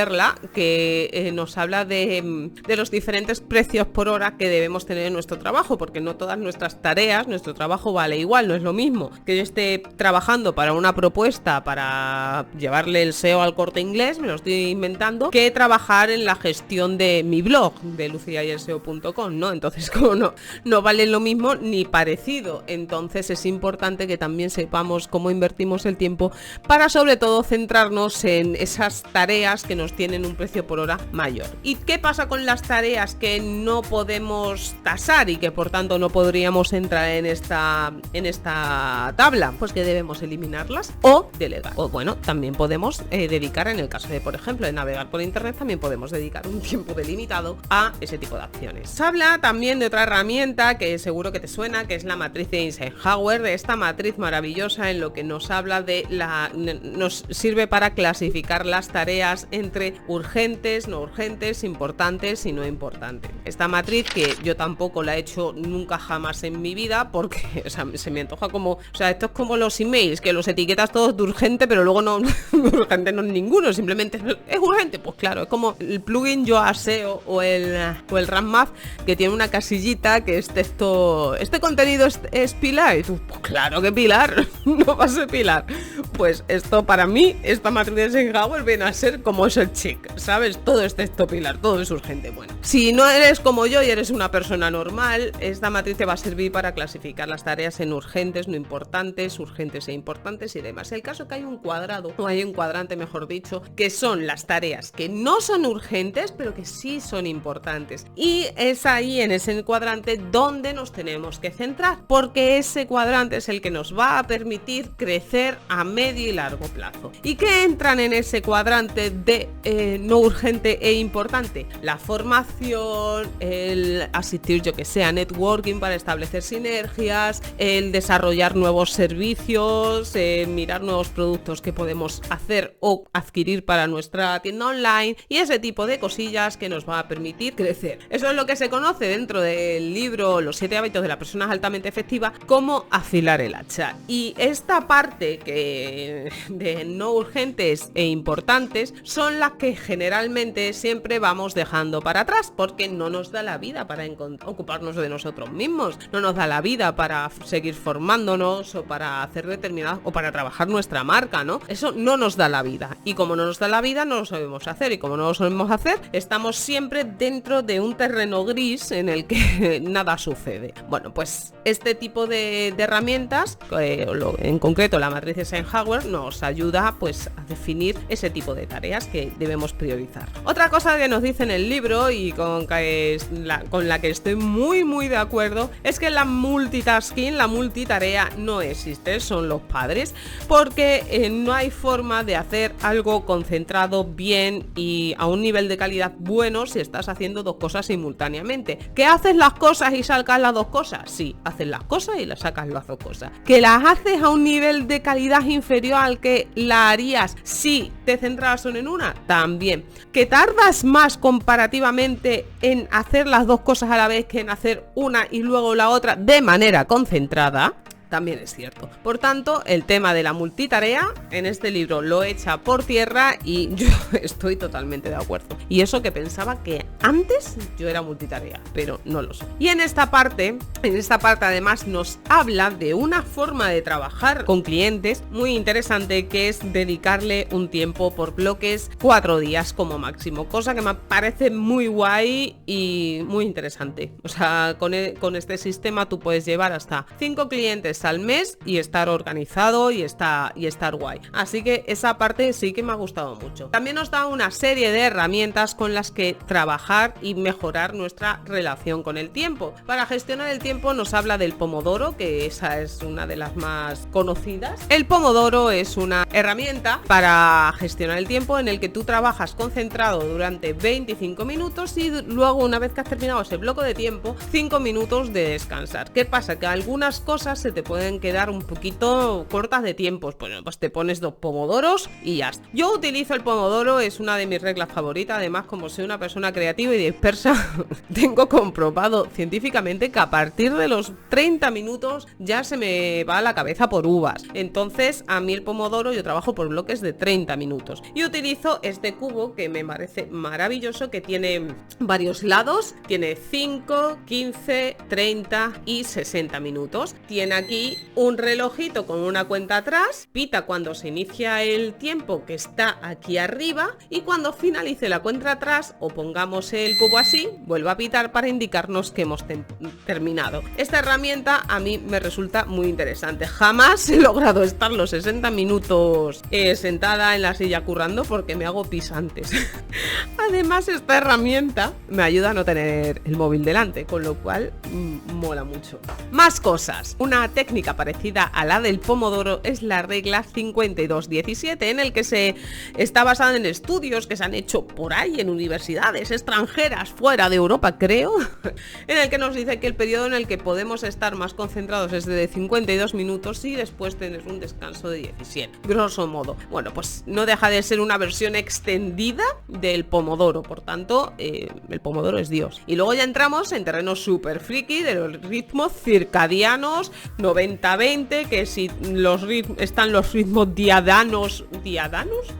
Speaker 1: que nos habla de los diferentes precios por hora que debemos tener en nuestro trabajo, porque no todas nuestras tareas, nuestro trabajo vale igual. No es lo mismo que yo esté trabajando para una propuesta para llevarle el SEO al Corte Inglés, me lo estoy inventando, que trabajar en la gestión de mi blog, de luciayelseo.com, ¿no? Entonces, como no vale lo mismo ni parecido. Entonces es importante que también sepamos cómo invertimos el tiempo para, sobre todo, centrarnos en esas tareas que nos tienen un precio por hora mayor. ¿Y qué pasa con las tareas que no podemos tasar y que por tanto no podríamos entrar en esta tabla? Pues que debemos eliminarlas o delegar. O bueno, también podemos dedicar, en el caso de, por ejemplo, de navegar por internet, también podemos dedicar un tiempo delimitado a ese tipo de acciones. Se habla también de otra herramienta que seguro que te suena, que es la matriz de Eisenhower, de esta matriz maravillosa en lo que nos habla de nos sirve para clasificar las tareas entre urgentes, no urgentes, importantes y no importantes. Esta matriz, que yo tampoco la he hecho nunca jamás en mi vida, porque, o sea, se me antoja como, o sea, esto es como los emails, que los etiquetas todos de urgente, pero luego no urgente no es ninguno, simplemente es urgente. Pues claro, es como el plugin Yoast SEO o el Rank Math, que tiene una casillita que es texto, este contenido es Pilar, y tú, pues claro que Pilar, no va a ser Pilar. Pues esto, para mí, esta matriz de Eisenhower viene a ser como es el check, ¿sabes? Todo es texto Pilar, todo es urgente. Bueno, si no eres como yo y eres una persona normal, esta matriz te va a servir para clasificar las tareas en urgentes, no importantes, urgentes e importantes y demás. El caso es que hay un cuadrado, o hay un cuadrante, mejor dicho, que son las tareas que no son urgentes, pero que sí son importantes. Y es ahí, en ese cuadrante, donde nos tenemos que centrar, porque ese cuadrante es el que nos va a permitir crecer a medio y largo plazo. ¿Y qué entran en ese cuadrante de no urgente e importante? La formación, el asistir, yo que sé, a networking para establecer sinergias, el desarrollar nuevos servicios, mirar nuevos productos que podemos hacer o adquirir para nuestra tienda online, y ese tipo de cosillas que nos va a permitir crecer. Eso es lo que se conoce dentro del libro Los 7 hábitos de la persona altamente efectiva como afilar el hacha. Y esta parte, que de no urgentes e importantes son las que generalmente siempre vamos dejando para atrás, porque no nos da la vida para ocuparnos de nosotros mismos, no nos da la vida para seguir formándonos o para hacer determinadas o para trabajar nuestra marca, ¿no? Eso no nos da la vida, y como no nos da la vida no lo sabemos hacer, y como no lo sabemos hacer estamos siempre dentro de un terreno gris en el que nada sucede. Bueno, pues este tipo de herramientas, en concreto la matriz Eisenhower, nos ayuda pues a definir ese tipo de tareas que debemos priorizar. Otra cosa que nos dice en el libro y con la que estoy muy de acuerdo es que la multitasking, la multitarea no existe, son los padres, porque no hay forma de hacer algo concentrado bien y a un nivel de calidad bueno si estás haciendo dos cosas simultáneamente. ¿Que haces las cosas y sacas las dos cosas? Sí, haces las cosas y las sacas las dos cosas. ¿Que las haces a un nivel de calidad inferior al que la harías si te centras solo en una? También. ¿Que tardas más comparativamente en hacer las dos cosas a la vez que en hacer una y luego la otra de manera concentrada? También es cierto. Por tanto, el tema de la multitarea en este libro lo echa por tierra y yo estoy totalmente de acuerdo. Y eso que pensaba que antes yo era multitarea, pero no lo soy. Y en esta parte además nos habla de una forma de trabajar con clientes muy interesante, que es dedicarle un tiempo por bloques, 4 días como máximo, cosa que me parece muy guay y muy interesante. O sea, con este sistema tú puedes llevar hasta 5 clientes al mes y estar organizado y estar guay. Así que esa parte sí que me ha gustado mucho. También nos da una serie de herramientas con las que trabajar y mejorar nuestra relación con el tiempo. Para gestionar el tiempo nos habla del Pomodoro, que esa es una de las más conocidas. El Pomodoro es una herramienta para gestionar el tiempo en el que tú trabajas concentrado durante 25 minutos y luego, una vez que has terminado ese bloque de tiempo, 5 minutos de descansar. ¿Qué pasa? Que algunas cosas se te pueden quedar un poquito cortas de tiempos. Bueno, pues te pones 2 pomodoros y ya está. Yo utilizo el Pomodoro, es una de mis reglas favoritas. Además, como soy una persona creativa y dispersa, tengo comprobado científicamente que a partir de los 30 minutos ya se me va la cabeza por uvas. Entonces, a mí el Pomodoro, yo trabajo por bloques de 30 minutos. Y utilizo este cubo que me parece maravilloso, que tiene varios lados. Tiene 5, 15, 30 y 60 minutos. Tiene aquí un relojito con una cuenta atrás, pita cuando se inicia el tiempo, que está aquí arriba, y cuando finalice la cuenta atrás o pongamos el cubo así, vuelve a pitar para indicarnos que hemos terminado. Esta herramienta a mí me resulta muy interesante. Jamás he logrado estar los 60 minutos sentada en la silla currando porque me hago pis antes. Además, esta herramienta me ayuda a no tener el móvil delante, con lo cual mola mucho. Más cosas. Una técnica parecida a la del Pomodoro es la regla 52-17, en el que se está basada en estudios que se han hecho por ahí en universidades extranjeras fuera de Europa, creo, en el que nos dice que el periodo en el que podemos estar más concentrados es de 52 minutos y después tener un descanso de 17, grosso modo. Bueno, pues no deja de ser una versión extendida del Pomodoro, por tanto, el Pomodoro es Dios. Y luego ya entramos en terrenos súper friki de los ritmos circadianos, 90-20, que si están los ritmos diadanos,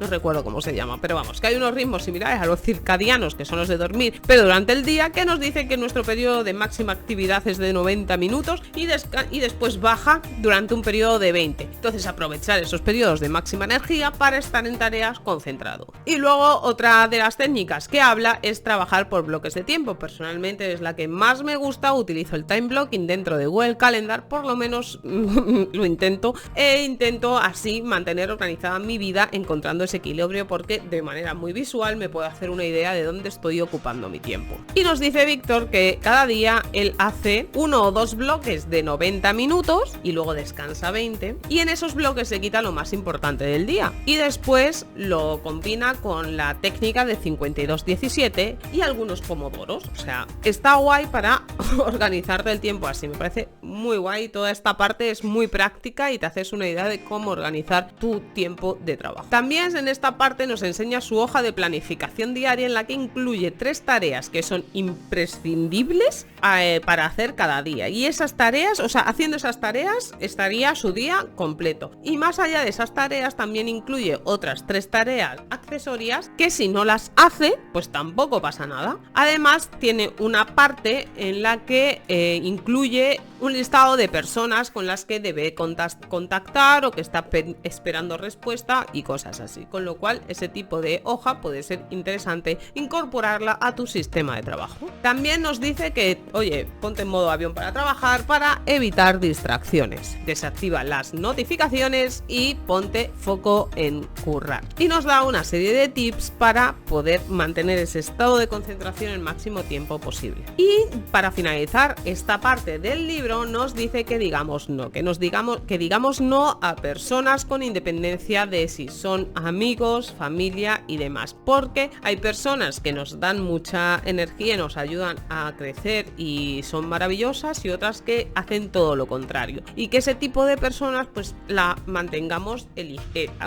Speaker 1: no recuerdo cómo se llama, pero vamos, que hay unos ritmos similares a los circadianos, que son los de dormir, pero durante el día, que nos dicen que nuestro periodo de máxima actividad es de 90 minutos y después baja durante un periodo de 20. Entonces, aprovechar esos periodos de máxima energía para estar en tareas concentrado. Y luego, otra de las técnicas que habla es trabajar por bloques de tiempo. Personalmente es la que más me gusta, utilizo el time blocking dentro de Google Calendar, por lo menos lo intento, e intento así mantener organizada mi vida, encontrando ese equilibrio, porque de manera muy visual me puedo hacer una idea de dónde estoy ocupando mi tiempo. Y nos dice Víctor que cada día él hace 1 o 2 bloques de 90 minutos y luego descansa 20, y en esos bloques se quita lo más importante del día y después lo combina con la técnica de 52-17 y algunos pomodoros. O sea, está guay para organizarte el tiempo así. Me parece muy guay toda esta parte es muy práctica y te haces una idea de cómo organizar tu tiempo de trabajo. También en esta parte nos enseña su hoja de planificación diaria, en la que incluye 3 tareas que son imprescindibles para hacer cada día. Y esas tareas, o sea, haciendo esas tareas estaría su día completo. Y más allá de esas tareas también incluye otras 3 tareas accesorias que si no las hace, pues tampoco pasa nada. Además tiene una parte en la que incluye un listado de personas con las que debe contactar o que está esperando respuesta y cosas así. Con lo cual ese tipo de hoja puede ser interesante incorporarla a tu sistema de trabajo. También nos dice que, oye, ponte en modo avión para trabajar para evitar distracciones. Desactiva las notificaciones y ponte foco en currar. Y nos da una serie de tips para poder mantener ese estado de concentración el máximo tiempo posible. Y para finalizar esta parte del libro nos dice que digamos no, que digamos no a personas con independencia de si son amigos, familia y demás, porque hay personas que nos dan mucha energía, nos ayudan a crecer y son maravillosas, y otras que hacen todo lo contrario, y que ese tipo de personas pues la mantengamos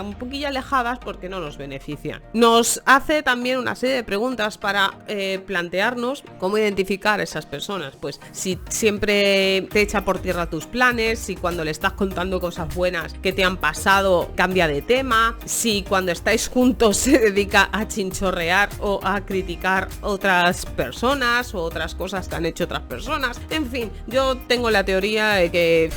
Speaker 1: un poquillo alejadas porque no nos benefician. Nos hace también una serie de preguntas para plantearnos cómo identificar a esas personas, pues si siempre te echa por tierra tus planes, si cuando le estás contando cosas buenas que te han pasado cambia de tema, si cuando estáis juntos se dedica a chinchorrear o a criticar otras personas o otras cosas que han hecho otras personas. En fin, yo tengo la teoría de que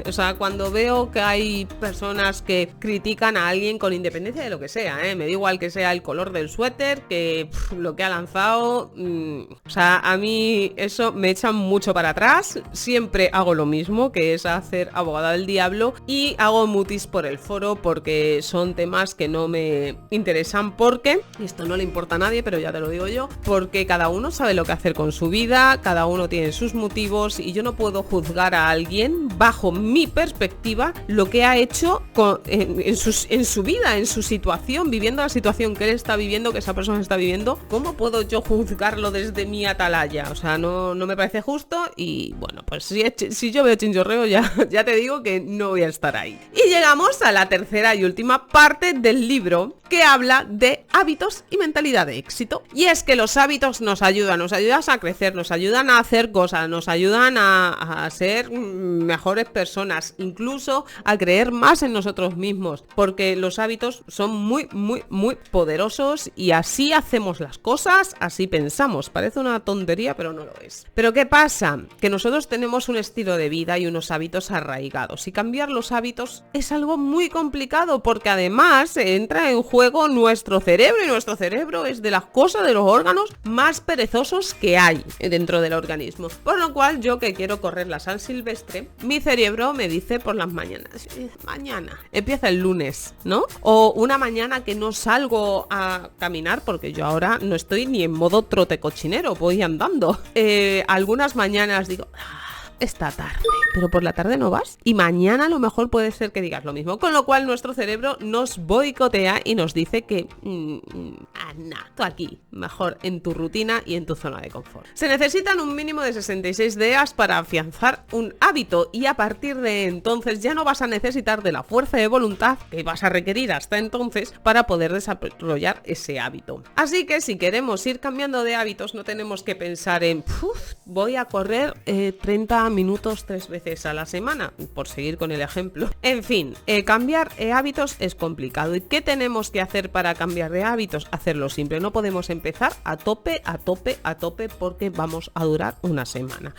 Speaker 1: o sea, cuando veo que hay personas que critican a alguien con independencia de lo que sea, me da igual que sea el color del suéter, que lo que ha lanzado, o sea, a mí eso me echa mucho para atrás. Siempre hago lo mismo, que es hacer abogada del diablo, y hago mutis por el foro porque son temas que no me interesan, porque esto no le importa a nadie, pero ya te lo digo yo, porque cada uno sabe lo que hacer con su vida, cada uno tiene sus motivos, y yo no puedo juzgar a alguien bajo mi perspectiva lo que ha hecho en su vida, en su situación, viviendo la situación que él está viviendo, que esa persona está viviendo. ¿Cómo puedo yo juzgarlo desde mi atalaya? O sea, no me parece justo, y bueno, pues si yo veo chinchorreo ya te digo que no voy a estar ahí. Y llegamos a la tercera y última parte del libro, que habla de hábitos y mentalidad de éxito. Y es que los hábitos nos ayudan a crecer, nos ayudan a hacer cosas, nos ayudan a ser mejores personas, incluso a creer más en nosotros mismos, porque los hábitos son muy, muy, muy poderosos, y así hacemos las cosas, así pensamos. Parece una tontería, pero no lo es. Pero ¿qué pasa? Que nosotros tenemos un estilo de vida y unos hábitos arraigados, y cambiar los hábitos es algo muy complicado, porque además entra en juego nuestro cerebro, y nuestro cerebro es de las cosas, de los órganos más perezosos que hay dentro del organismo. Por lo cual, yo que quiero correr la San Silvestre, mi cerebro me dice por las mañanas, mañana empieza el lunes, ¿no? O una mañana que no salgo a caminar, porque yo ahora no estoy ni en modo trote cochinero, voy andando. Algunas mañanas digo, esta tarde, pero por la tarde no vas, y mañana a lo mejor puede ser que digas lo mismo, con lo cual nuestro cerebro nos boicotea y nos dice que tú aquí, mejor en tu rutina y en tu zona de confort. Se necesitan un mínimo de 66 días para afianzar un hábito, y a partir de entonces ya no vas a necesitar de la fuerza de voluntad que vas a requerir hasta entonces para poder desarrollar ese hábito. Así que si queremos ir cambiando de hábitos, no tenemos que pensar en voy a correr 30 minutos 3 veces a la semana, por seguir con el ejemplo. En fin, cambiar hábitos es complicado. ¿Y qué tenemos que hacer para cambiar de hábitos? Hacerlo simple. No podemos empezar a tope, porque vamos a durar una semana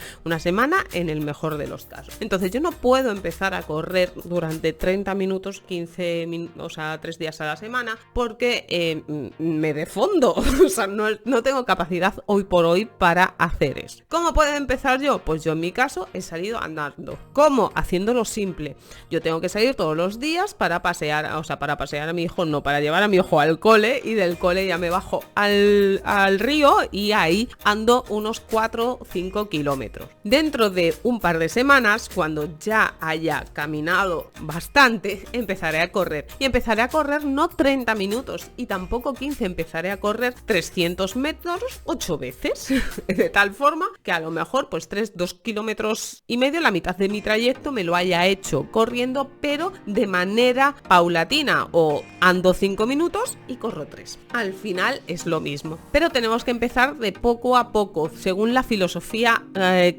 Speaker 1: en el mejor de los casos. Entonces yo no puedo empezar a correr durante 30 minutos, 15 minutos, o sea, 3 días a la semana, porque me defondo. O sea, no tengo capacidad hoy por hoy para hacer eso. ¿Cómo puedo empezar yo? Pues yo en mi caso he salido andando. ¿Cómo? Haciéndolo simple. Yo tengo que salir todos los días para pasear a mi hijo, no, para llevar a mi hijo al cole, y del cole ya me bajo al río, y ahí ando unos 4 o 5 kilómetros. Dentro de un par de semanas, cuando ya haya caminado bastante, empezaré a correr. Y empezaré a correr no 30 minutos y tampoco 15, empezaré a correr 300 metros 8 veces. De tal forma que a lo mejor pues 2 kilómetros kilómetros y medio, la mitad de mi trayecto me lo haya hecho corriendo, pero de manera paulatina, o ando 5 minutos y corro 3. Al final es lo mismo, pero tenemos que empezar de poco a poco, según la filosofía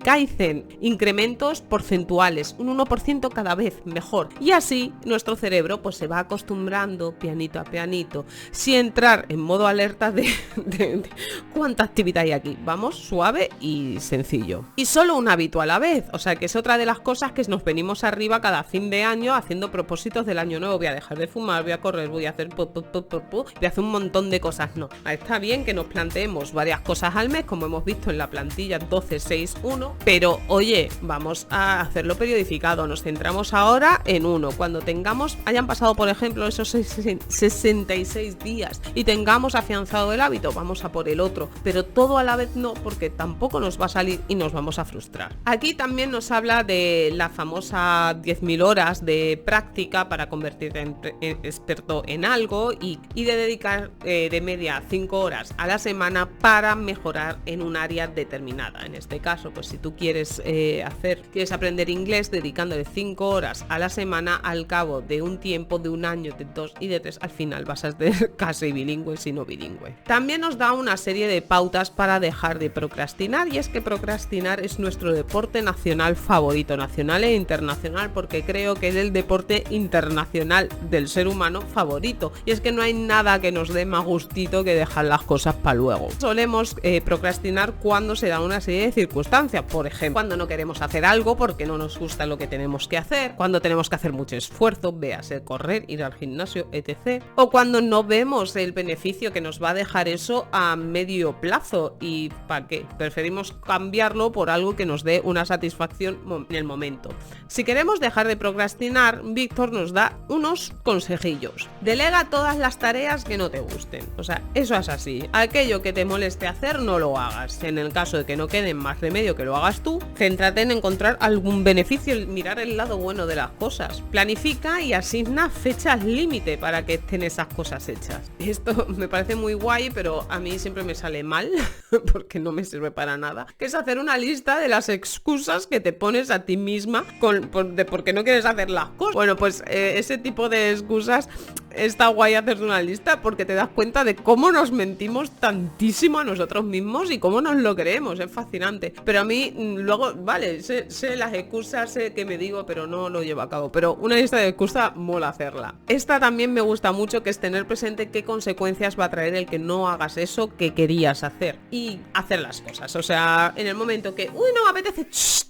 Speaker 1: Kaizen, incrementos porcentuales, un 1% cada vez mejor, y así nuestro cerebro pues se va acostumbrando pianito a pianito, sin entrar en modo alerta de cuánta actividad hay aquí. Vamos suave y sencillo, y solo un hábito a la vez, o sea que es otra de las cosas que nos venimos arriba cada fin de año haciendo propósitos del año nuevo. Voy a dejar de fumar, voy a correr, voy a hacer voy a hacer un montón de cosas. No, está bien que nos planteemos varias cosas al mes, como hemos visto en la plantilla 12-6-1, pero oye, vamos a hacerlo periodificado. Nos centramos ahora en uno. Cuando hayan pasado por ejemplo esos 66 días y tengamos afianzado el hábito, vamos a por el otro, pero todo a la vez no, porque tampoco nos va a salir y nos vamos a frustrar. Aquí también nos habla de la famosa 10.000 horas de práctica para convertirte en experto en algo, y de dedicar de media 5 horas a la semana para mejorar en un área determinada. En este caso, pues si tú quieres aprender inglés, dedicándole 5 horas a la semana, al cabo de un tiempo, de un año, de 2 y de 3, al final vas a ser casi bilingüe, si no bilingüe. También nos da una serie de pautas para dejar de procrastinar, y es que procrastinar es nuestro deporte nacional favorito, nacional e internacional, porque creo que es el deporte internacional del ser humano favorito, y es que no hay nada que nos dé más gustito que dejar las cosas para luego. Solemos procrastinar cuando se da una serie de circunstancias, por ejemplo, cuando no queremos hacer algo porque no nos gusta lo que tenemos que hacer, cuando tenemos que hacer mucho esfuerzo, véase correr, ir al gimnasio, etc. O cuando no vemos el beneficio que nos va a dejar eso a medio plazo, y ¿para qué? Preferimos cambiarlo por algo que nos dé una satisfacción en el momento. Si queremos dejar de procrastinar, Víctor nos da unos consejillos. Delega todas las tareas que no te gusten. O sea, eso es así. Aquello que te moleste hacer, no lo hagas. En el caso de que no quede más remedio que lo hagas tú, céntrate en encontrar algún beneficio, mirar el lado bueno de las cosas. Planifica y asigna fechas límite para que estén esas cosas hechas. Esto me parece muy guay, pero a mí siempre me sale mal porque no me sirve para nada, que es hacer una lista de las excusas que te pones a ti misma de por qué no quieres hacer las cosas. Bueno, pues ese tipo de excusas está guay hacer una lista, porque te das cuenta de cómo nos mentimos tantísimo a nosotros mismos y cómo nos lo creemos. Es fascinante. Pero a mí luego, vale, sé las excusas, sé que me digo, pero no lo llevo a cabo. Pero una lista de excusas mola hacerla. Esta también me gusta mucho, que es tener presente qué consecuencias va a traer el que no hagas eso que querías hacer, y hacer las cosas. O sea, en el momento que no me apetece,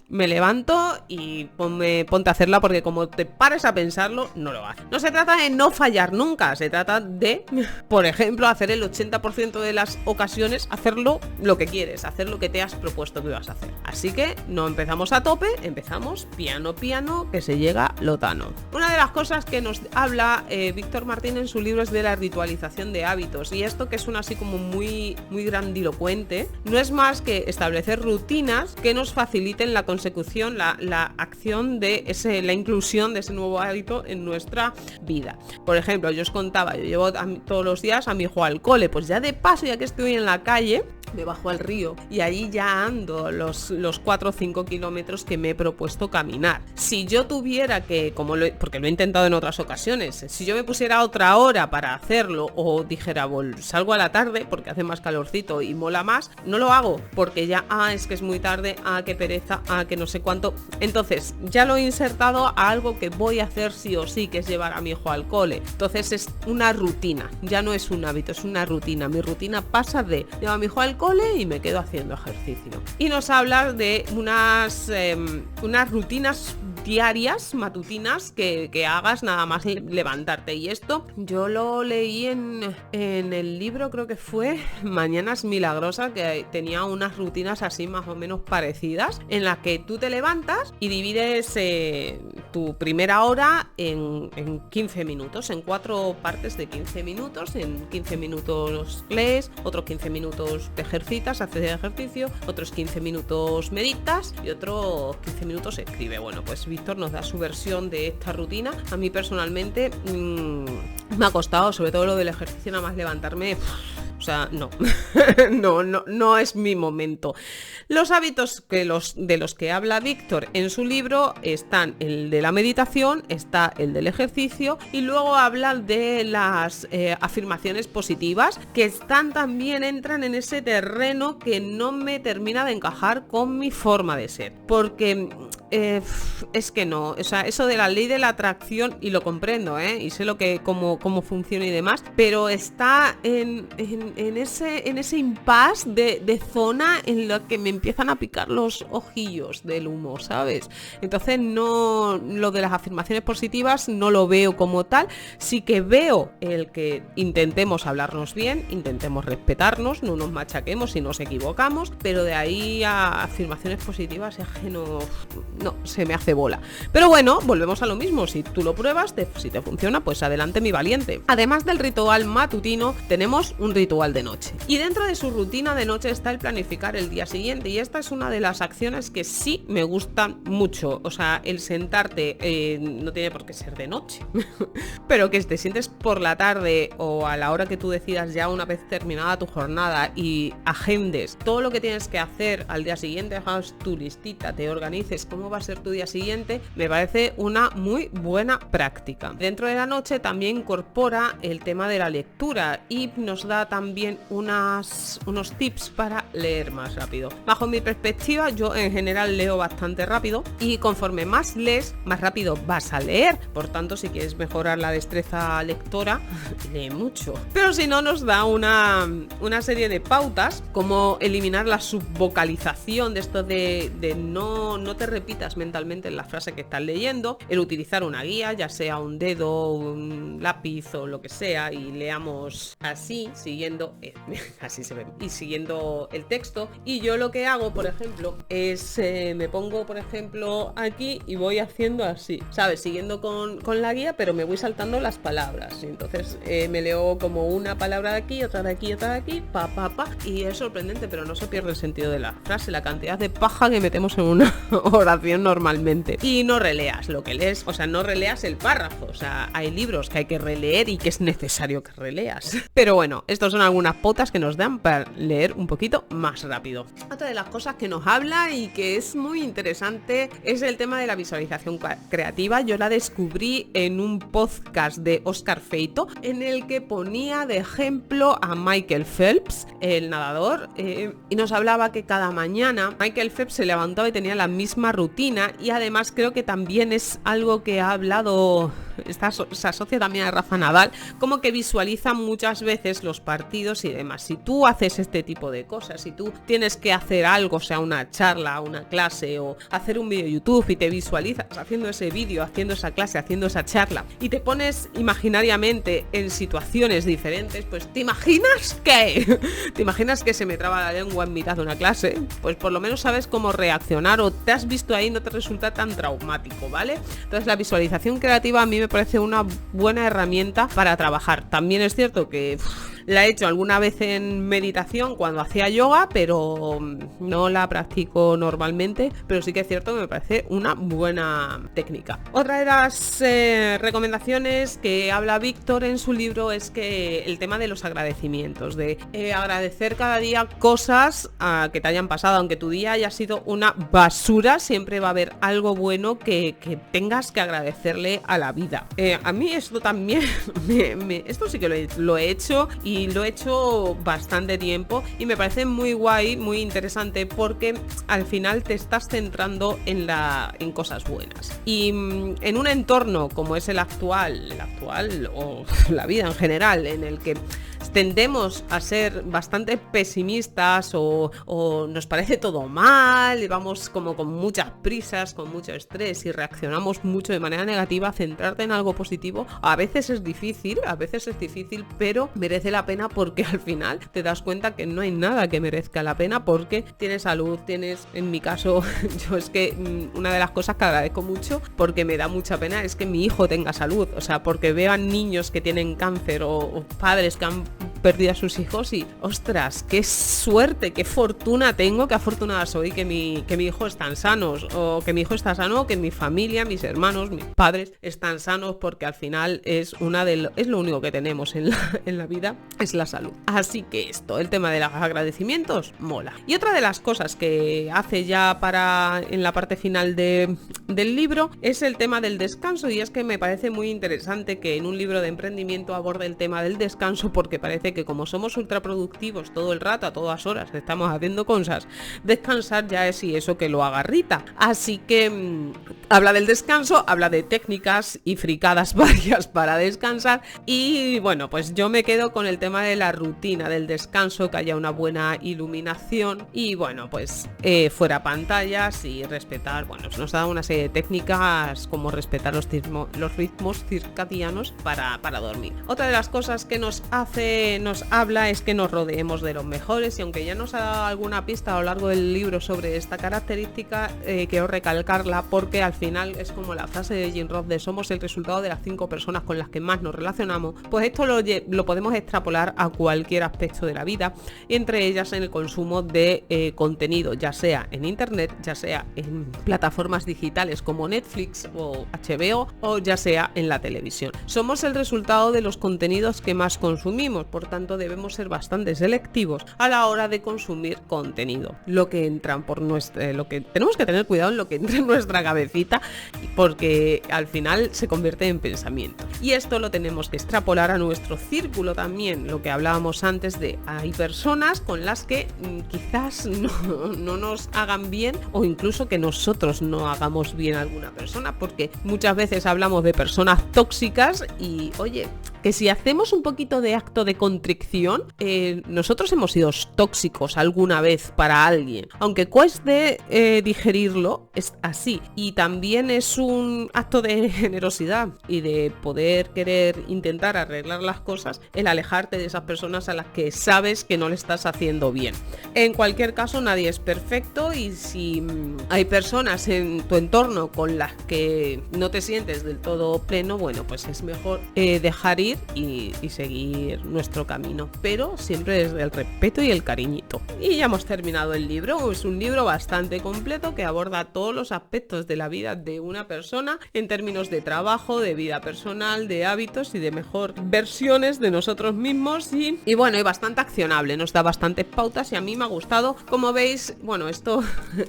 Speaker 1: me levanto y ponte a hacerla, porque como te pares a pensarlo, no lo haces. No se trata de no fallar nunca, se trata de, por ejemplo, hacer el 80% de las ocasiones, hacerlo lo que quieres, hacer lo que te has propuesto que ibas a hacer. Así que no empezamos a tope, empezamos piano, que se llega lotano. Una de las cosas que nos habla Víctor Martín en su libro es de la ritualización de hábitos, y esto, que es así como muy grandilocuente, no es más que establecer rutinas que nos faciliten la consecución, la acción de la inclusión de ese nuevo hábito en nuestra vida. Por ejemplo, yo os contaba, yo llevo todos los días a mi hijo al cole, pues ya de paso, ya que estoy en la calle, me bajo al río y allí ya ando los 4 o 5 kilómetros que me he propuesto caminar. Si yo tuviera que, porque lo he intentado en otras ocasiones, si yo me pusiera otra hora para hacerlo, o dijera, salgo a la tarde porque hace más calorcito y mola más, no lo hago, porque ya, es que es muy tarde, qué pereza, que no sé cuánto. Entonces ya lo he insertado a algo que voy a hacer sí o sí, que es llevar a mi hijo al cole. Entonces es una rutina, ya no es un hábito, es una rutina. Mi rutina pasa de llevar a mi hijo al cole y me quedo haciendo ejercicio. Y nos habla de unas rutinas diarias, matutinas, que hagas nada más levantarte. Y esto yo lo leí en el libro, creo que fue Mañanas Milagrosas, que tenía unas rutinas así más o menos parecidas, en las que tú te levantas y divides tu primera hora en 15 minutos, en 4 partes de 15 minutos. En 15 minutos lees, otros 15 minutos te ejercitas, haces ejercicio, otros 15 minutos meditas y otros 15 minutos escribe. Bueno, pues Víctor nos da su versión de esta rutina. A mí personalmente me ha costado, sobre todo lo del ejercicio, nada más levantarme, O sea, no. no es mi momento. Los hábitos de los que habla Víctor en su libro están el de la meditación, está el del ejercicio y luego habla de las afirmaciones positivas que también entran en ese terreno que no me termina de encajar con mi forma de ser. Porque es que no, o sea, eso de la ley de la atracción, y lo comprendo, y sé cómo funciona y demás, pero está en ese impasse de zona en la que me empiezan a picar los ojillos del humo, ¿sabes? Entonces no, lo de las afirmaciones positivas no lo veo como tal. Sí que veo el que intentemos hablarnos bien, intentemos respetarnos, no nos machaquemos si nos equivocamos, pero de ahí a afirmaciones positivas es que no, se me hace bola. Pero bueno, volvemos a lo mismo, si tú lo pruebas, si te funciona, pues adelante mi valiente. Además del ritual matutino, tenemos un ritual de noche. Y dentro de su rutina de noche está el planificar el día siguiente, y esta es una de las acciones que sí me gustan mucho. O sea, el sentarte, no tiene por qué ser de noche, pero que te sientes por la tarde o a la hora que tú decidas, ya una vez terminada tu jornada, y agendes todo lo que tienes que hacer al día siguiente, hagas tu listita, te organices cómo va a ser tu día siguiente, me parece una muy buena práctica. Dentro de la noche también incorpora el tema de la lectura y nos da también unos tips para leer más rápido. Bajo mi perspectiva, yo en general leo bastante rápido, y conforme más lees, más rápido vas a leer. Por tanto, si quieres mejorar la destreza lectora, lee mucho. Pero si no, nos da una serie de pautas, como eliminar la subvocalización, de esto de no te repitas mentalmente en la frase que estás leyendo, el utilizar una guía, ya sea un dedo, un lápiz o lo que sea, y leamos así, siguiendo así se ve, y siguiendo el texto. Y yo lo que hago, por ejemplo, es me pongo, por ejemplo, aquí y voy haciendo así, ¿sabes? Siguiendo con la guía, pero me voy saltando las palabras. Y entonces me leo como una palabra de aquí, otra de aquí, otra de aquí, y es sorprendente, pero no se pierde el sentido de la frase, la cantidad de paja que metemos en una oración normalmente. Y no releas lo que lees, o sea, no releas el párrafo. O sea, hay libros que hay que releer y que es necesario que releas. Pero bueno, estos son algunas pautas que nos dan para leer un poquito más rápido. Otra de las cosas que nos habla y que es muy interesante es el tema de la visualización creativa. Yo la descubrí en un podcast de Oscar Feito, en el que ponía de ejemplo a Michael Phelps, el nadador, y nos hablaba que cada mañana Michael Phelps se levantaba y tenía la misma rutina, y además creo que también es algo que ha hablado, se asocia también a Rafa Nadal, como que visualiza muchas veces los partidos y demás. Si tú haces este tipo de cosas, si tú tienes que hacer algo, sea una charla, una clase o hacer un vídeo de YouTube, y te visualizas haciendo ese vídeo, haciendo esa clase, haciendo esa charla, y te pones imaginariamente en situaciones diferentes, pues ¿te imaginas qué? ¿Te imaginas que se me traba la lengua en mitad de una clase? Pues por lo menos sabes cómo reaccionar, o te has visto ahí, no te resulta tan traumático, ¿vale? Entonces la visualización creativa a mí me parece una buena herramienta para trabajar. También es cierto que la he hecho alguna vez en meditación cuando hacía yoga, pero no la practico normalmente, pero sí que es cierto que me parece una buena técnica. Otra de las recomendaciones que habla Víctor en su libro es que el tema de los agradecimientos, de agradecer cada día cosas que te hayan pasado, aunque tu día haya sido una basura, siempre va a haber algo bueno que tengas que agradecerle a la vida. A mí esto también, esto sí que lo he hecho, y lo he hecho bastante tiempo, y me parece muy guay, muy interesante, porque al final te estás centrando en cosas buenas. Y en un entorno como es el actual o la vida en general, en el que tendemos a ser bastante pesimistas o nos parece todo mal, y vamos como con muchas prisas, con mucho estrés, y reaccionamos mucho de manera negativa, centrarte en algo positivo a veces es difícil, pero merece la pena, porque al final te das cuenta que no hay nada que merezca la pena, porque tienes salud, en mi caso, yo es que una de las cosas que agradezco mucho, porque me da mucha pena, es que mi hijo tenga salud. O sea, porque veo a niños que tienen cáncer o padres que han perdido a sus hijos y, ostras, qué suerte, qué fortuna tengo, qué afortunada soy que mi hijo están sanos, o que mi hijo está sano, o que mi familia, mis hermanos, mis padres están sanos, porque al final es lo único que tenemos en la vida, es la salud. Así que esto, el tema de los agradecimientos, mola. Y otra de las cosas que hace ya en la parte final del libro es el tema del descanso, y es que me parece muy interesante que en un libro de emprendimiento aborde el tema del descanso, porque parece que como somos ultraproductivos todo el rato, a todas horas estamos haciendo cosas, descansar ya es y eso que lo haga Rita. Así que habla del descanso, habla de técnicas y fricadas varias para descansar, y bueno, pues yo me quedo con el tema de la rutina del descanso, que haya una buena iluminación y bueno, pues fuera pantallas y respetar, bueno, nos da una serie de técnicas como respetar los ritmos circadianos para dormir. Otra de las cosas que nos habla es que nos rodeemos de los mejores, y aunque ya nos ha dado alguna pista a lo largo del libro sobre esta característica, quiero recalcarla porque al final es como la frase de Jim Rohn de somos el resultado de las 5 personas con las que más nos relacionamos. Pues esto lo podemos extrapolar a cualquier aspecto de la vida, y entre ellas en el consumo de contenido, ya sea en internet, ya sea en plataformas digitales como Netflix o HBO, o ya sea en la televisión. Somos el resultado de los contenidos que más consumimos, por tanto debemos ser bastante selectivos a la hora de consumir contenido. Lo que tenemos que tener cuidado en lo que entra en nuestra cabecita, porque al final se convierte en pensamiento. Y esto lo tenemos que extrapolar a nuestro círculo también, lo que hablábamos antes de hay personas con las que quizás no nos hagan bien, o incluso que nosotros no hagamos bien a alguna persona, porque muchas veces hablamos de personas tóxicas y oye, que si hacemos un poquito de acto de contrición, nosotros hemos sido tóxicos alguna vez para alguien, aunque cueste digerirlo, es así. Y también es un acto de generosidad y de poder querer intentar arreglar las cosas, el alejarte de esas personas a las que sabes que no le estás haciendo bien. En cualquier caso, nadie es perfecto, y si hay personas en tu entorno con las que no te sientes del todo pleno, bueno, pues es mejor dejar ir y seguir nuestro camino, pero siempre desde el respeto y el cariñito. Y ya hemos terminado el libro. Es un libro bastante completo que aborda todos los aspectos de la vida de una persona en términos de trabajo, de vida personal, de hábitos y de mejor versiones de nosotros mismos, y bueno, es bastante accionable, nos da bastantes pautas y a mí me ha gustado. Como veis, bueno, esto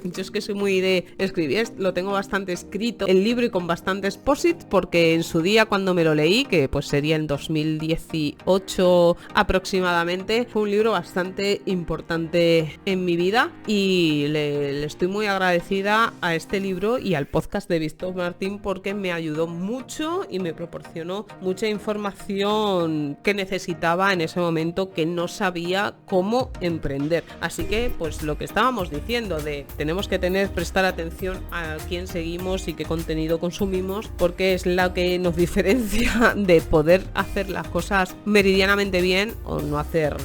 Speaker 1: yo es que soy muy de escribir, lo tengo bastante escrito el libro y con bastantes posits, porque en su día cuando me lo leí, que pues sería en 2018 aproximadamente, fue un libro bastante importante en mi vida, y le estoy muy agradecida a este libro y al podcast de Víctor Martín, porque me ayudó mucho y me proporcionó mucha información que necesitaba en ese momento, que no sabía cómo emprender. Así que pues lo que estábamos diciendo de tenemos que prestar atención a quién seguimos y qué contenido consumimos, porque es lo que nos diferencia de poder hacer las cosas meridianamente bien o no hacer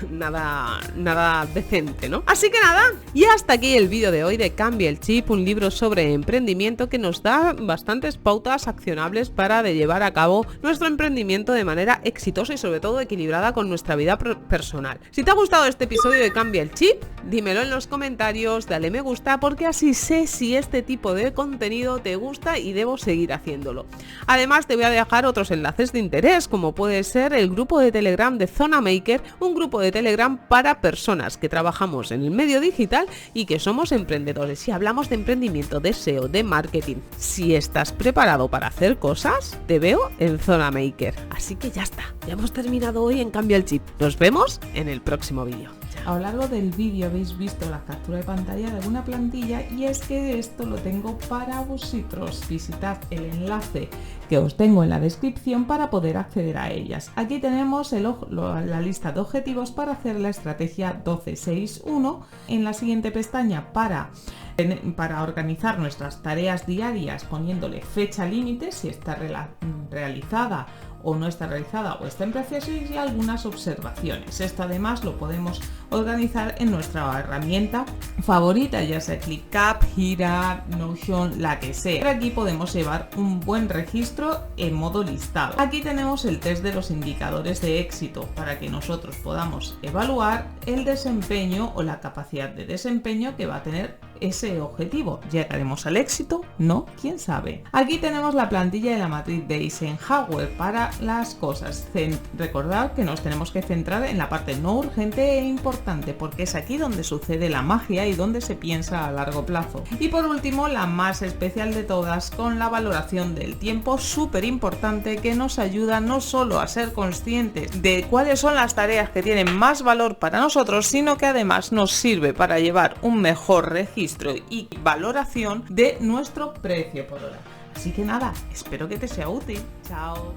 Speaker 1: nada decente, ¿no? Así que nada, y hasta aquí el vídeo de hoy de Cambia el Chip, un libro sobre emprendimiento que nos da bastantes pautas accionables para llevar a cabo nuestro emprendimiento de manera exitosa y sobre todo equilibrada con nuestra vida personal. Si te ha gustado este episodio de Cambia el Chip, dímelo en los comentarios, dale me gusta, porque así sé si este tipo de contenido te gusta y debo seguir haciéndolo. Además te voy a dejar otros enlaces de interés, como puede ser el grupo de Telegram de Zona Maker, un grupo de Telegram para personas que trabajamos en el medio digital y que somos emprendedores, y hablamos de emprendimiento, de SEO, de marketing. Si estás preparado para hacer cosas, te veo en Zona Maker. Así que ya está, ya hemos terminado hoy en Cambia el Chip. Nos vemos en el próximo vídeo.
Speaker 2: A lo largo del vídeo habéis visto la captura de pantalla de alguna plantilla, y es que esto lo tengo para vosotros. Visitad el enlace que os tengo en la descripción para poder acceder a ellas. Aquí tenemos la lista de objetivos para hacer la estrategia 1261. En la siguiente pestaña para organizar nuestras tareas diarias poniéndole fecha límite, si está realizada o no está realizada o está en proceso, y algunas observaciones. Esto además lo podemos organizar en nuestra herramienta favorita, ya sea ClickUp, Gira, Notion, la que sea. Pero aquí podemos llevar un buen registro en modo listado. Aquí tenemos el test de los indicadores de éxito para que nosotros podamos evaluar el desempeño o la capacidad de desempeño que va a tener ese objetivo. ¿Llegaremos al éxito? ¿No? ¿Quién sabe? Aquí tenemos la plantilla de la matriz de Eisenhower para las cosas. Recordad que nos tenemos que centrar en la parte no urgente e importante, porque es aquí donde sucede la magia y donde se piensa a largo plazo. Y por último, la más especial de todas, con la valoración del tiempo, súper importante, que nos ayuda no solo a ser conscientes de cuáles son las tareas que tienen más valor para nosotros, sino que además nos sirve para llevar un mejor registro y valoración de nuestro precio por hora. Así que nada, espero que te sea útil. Chao.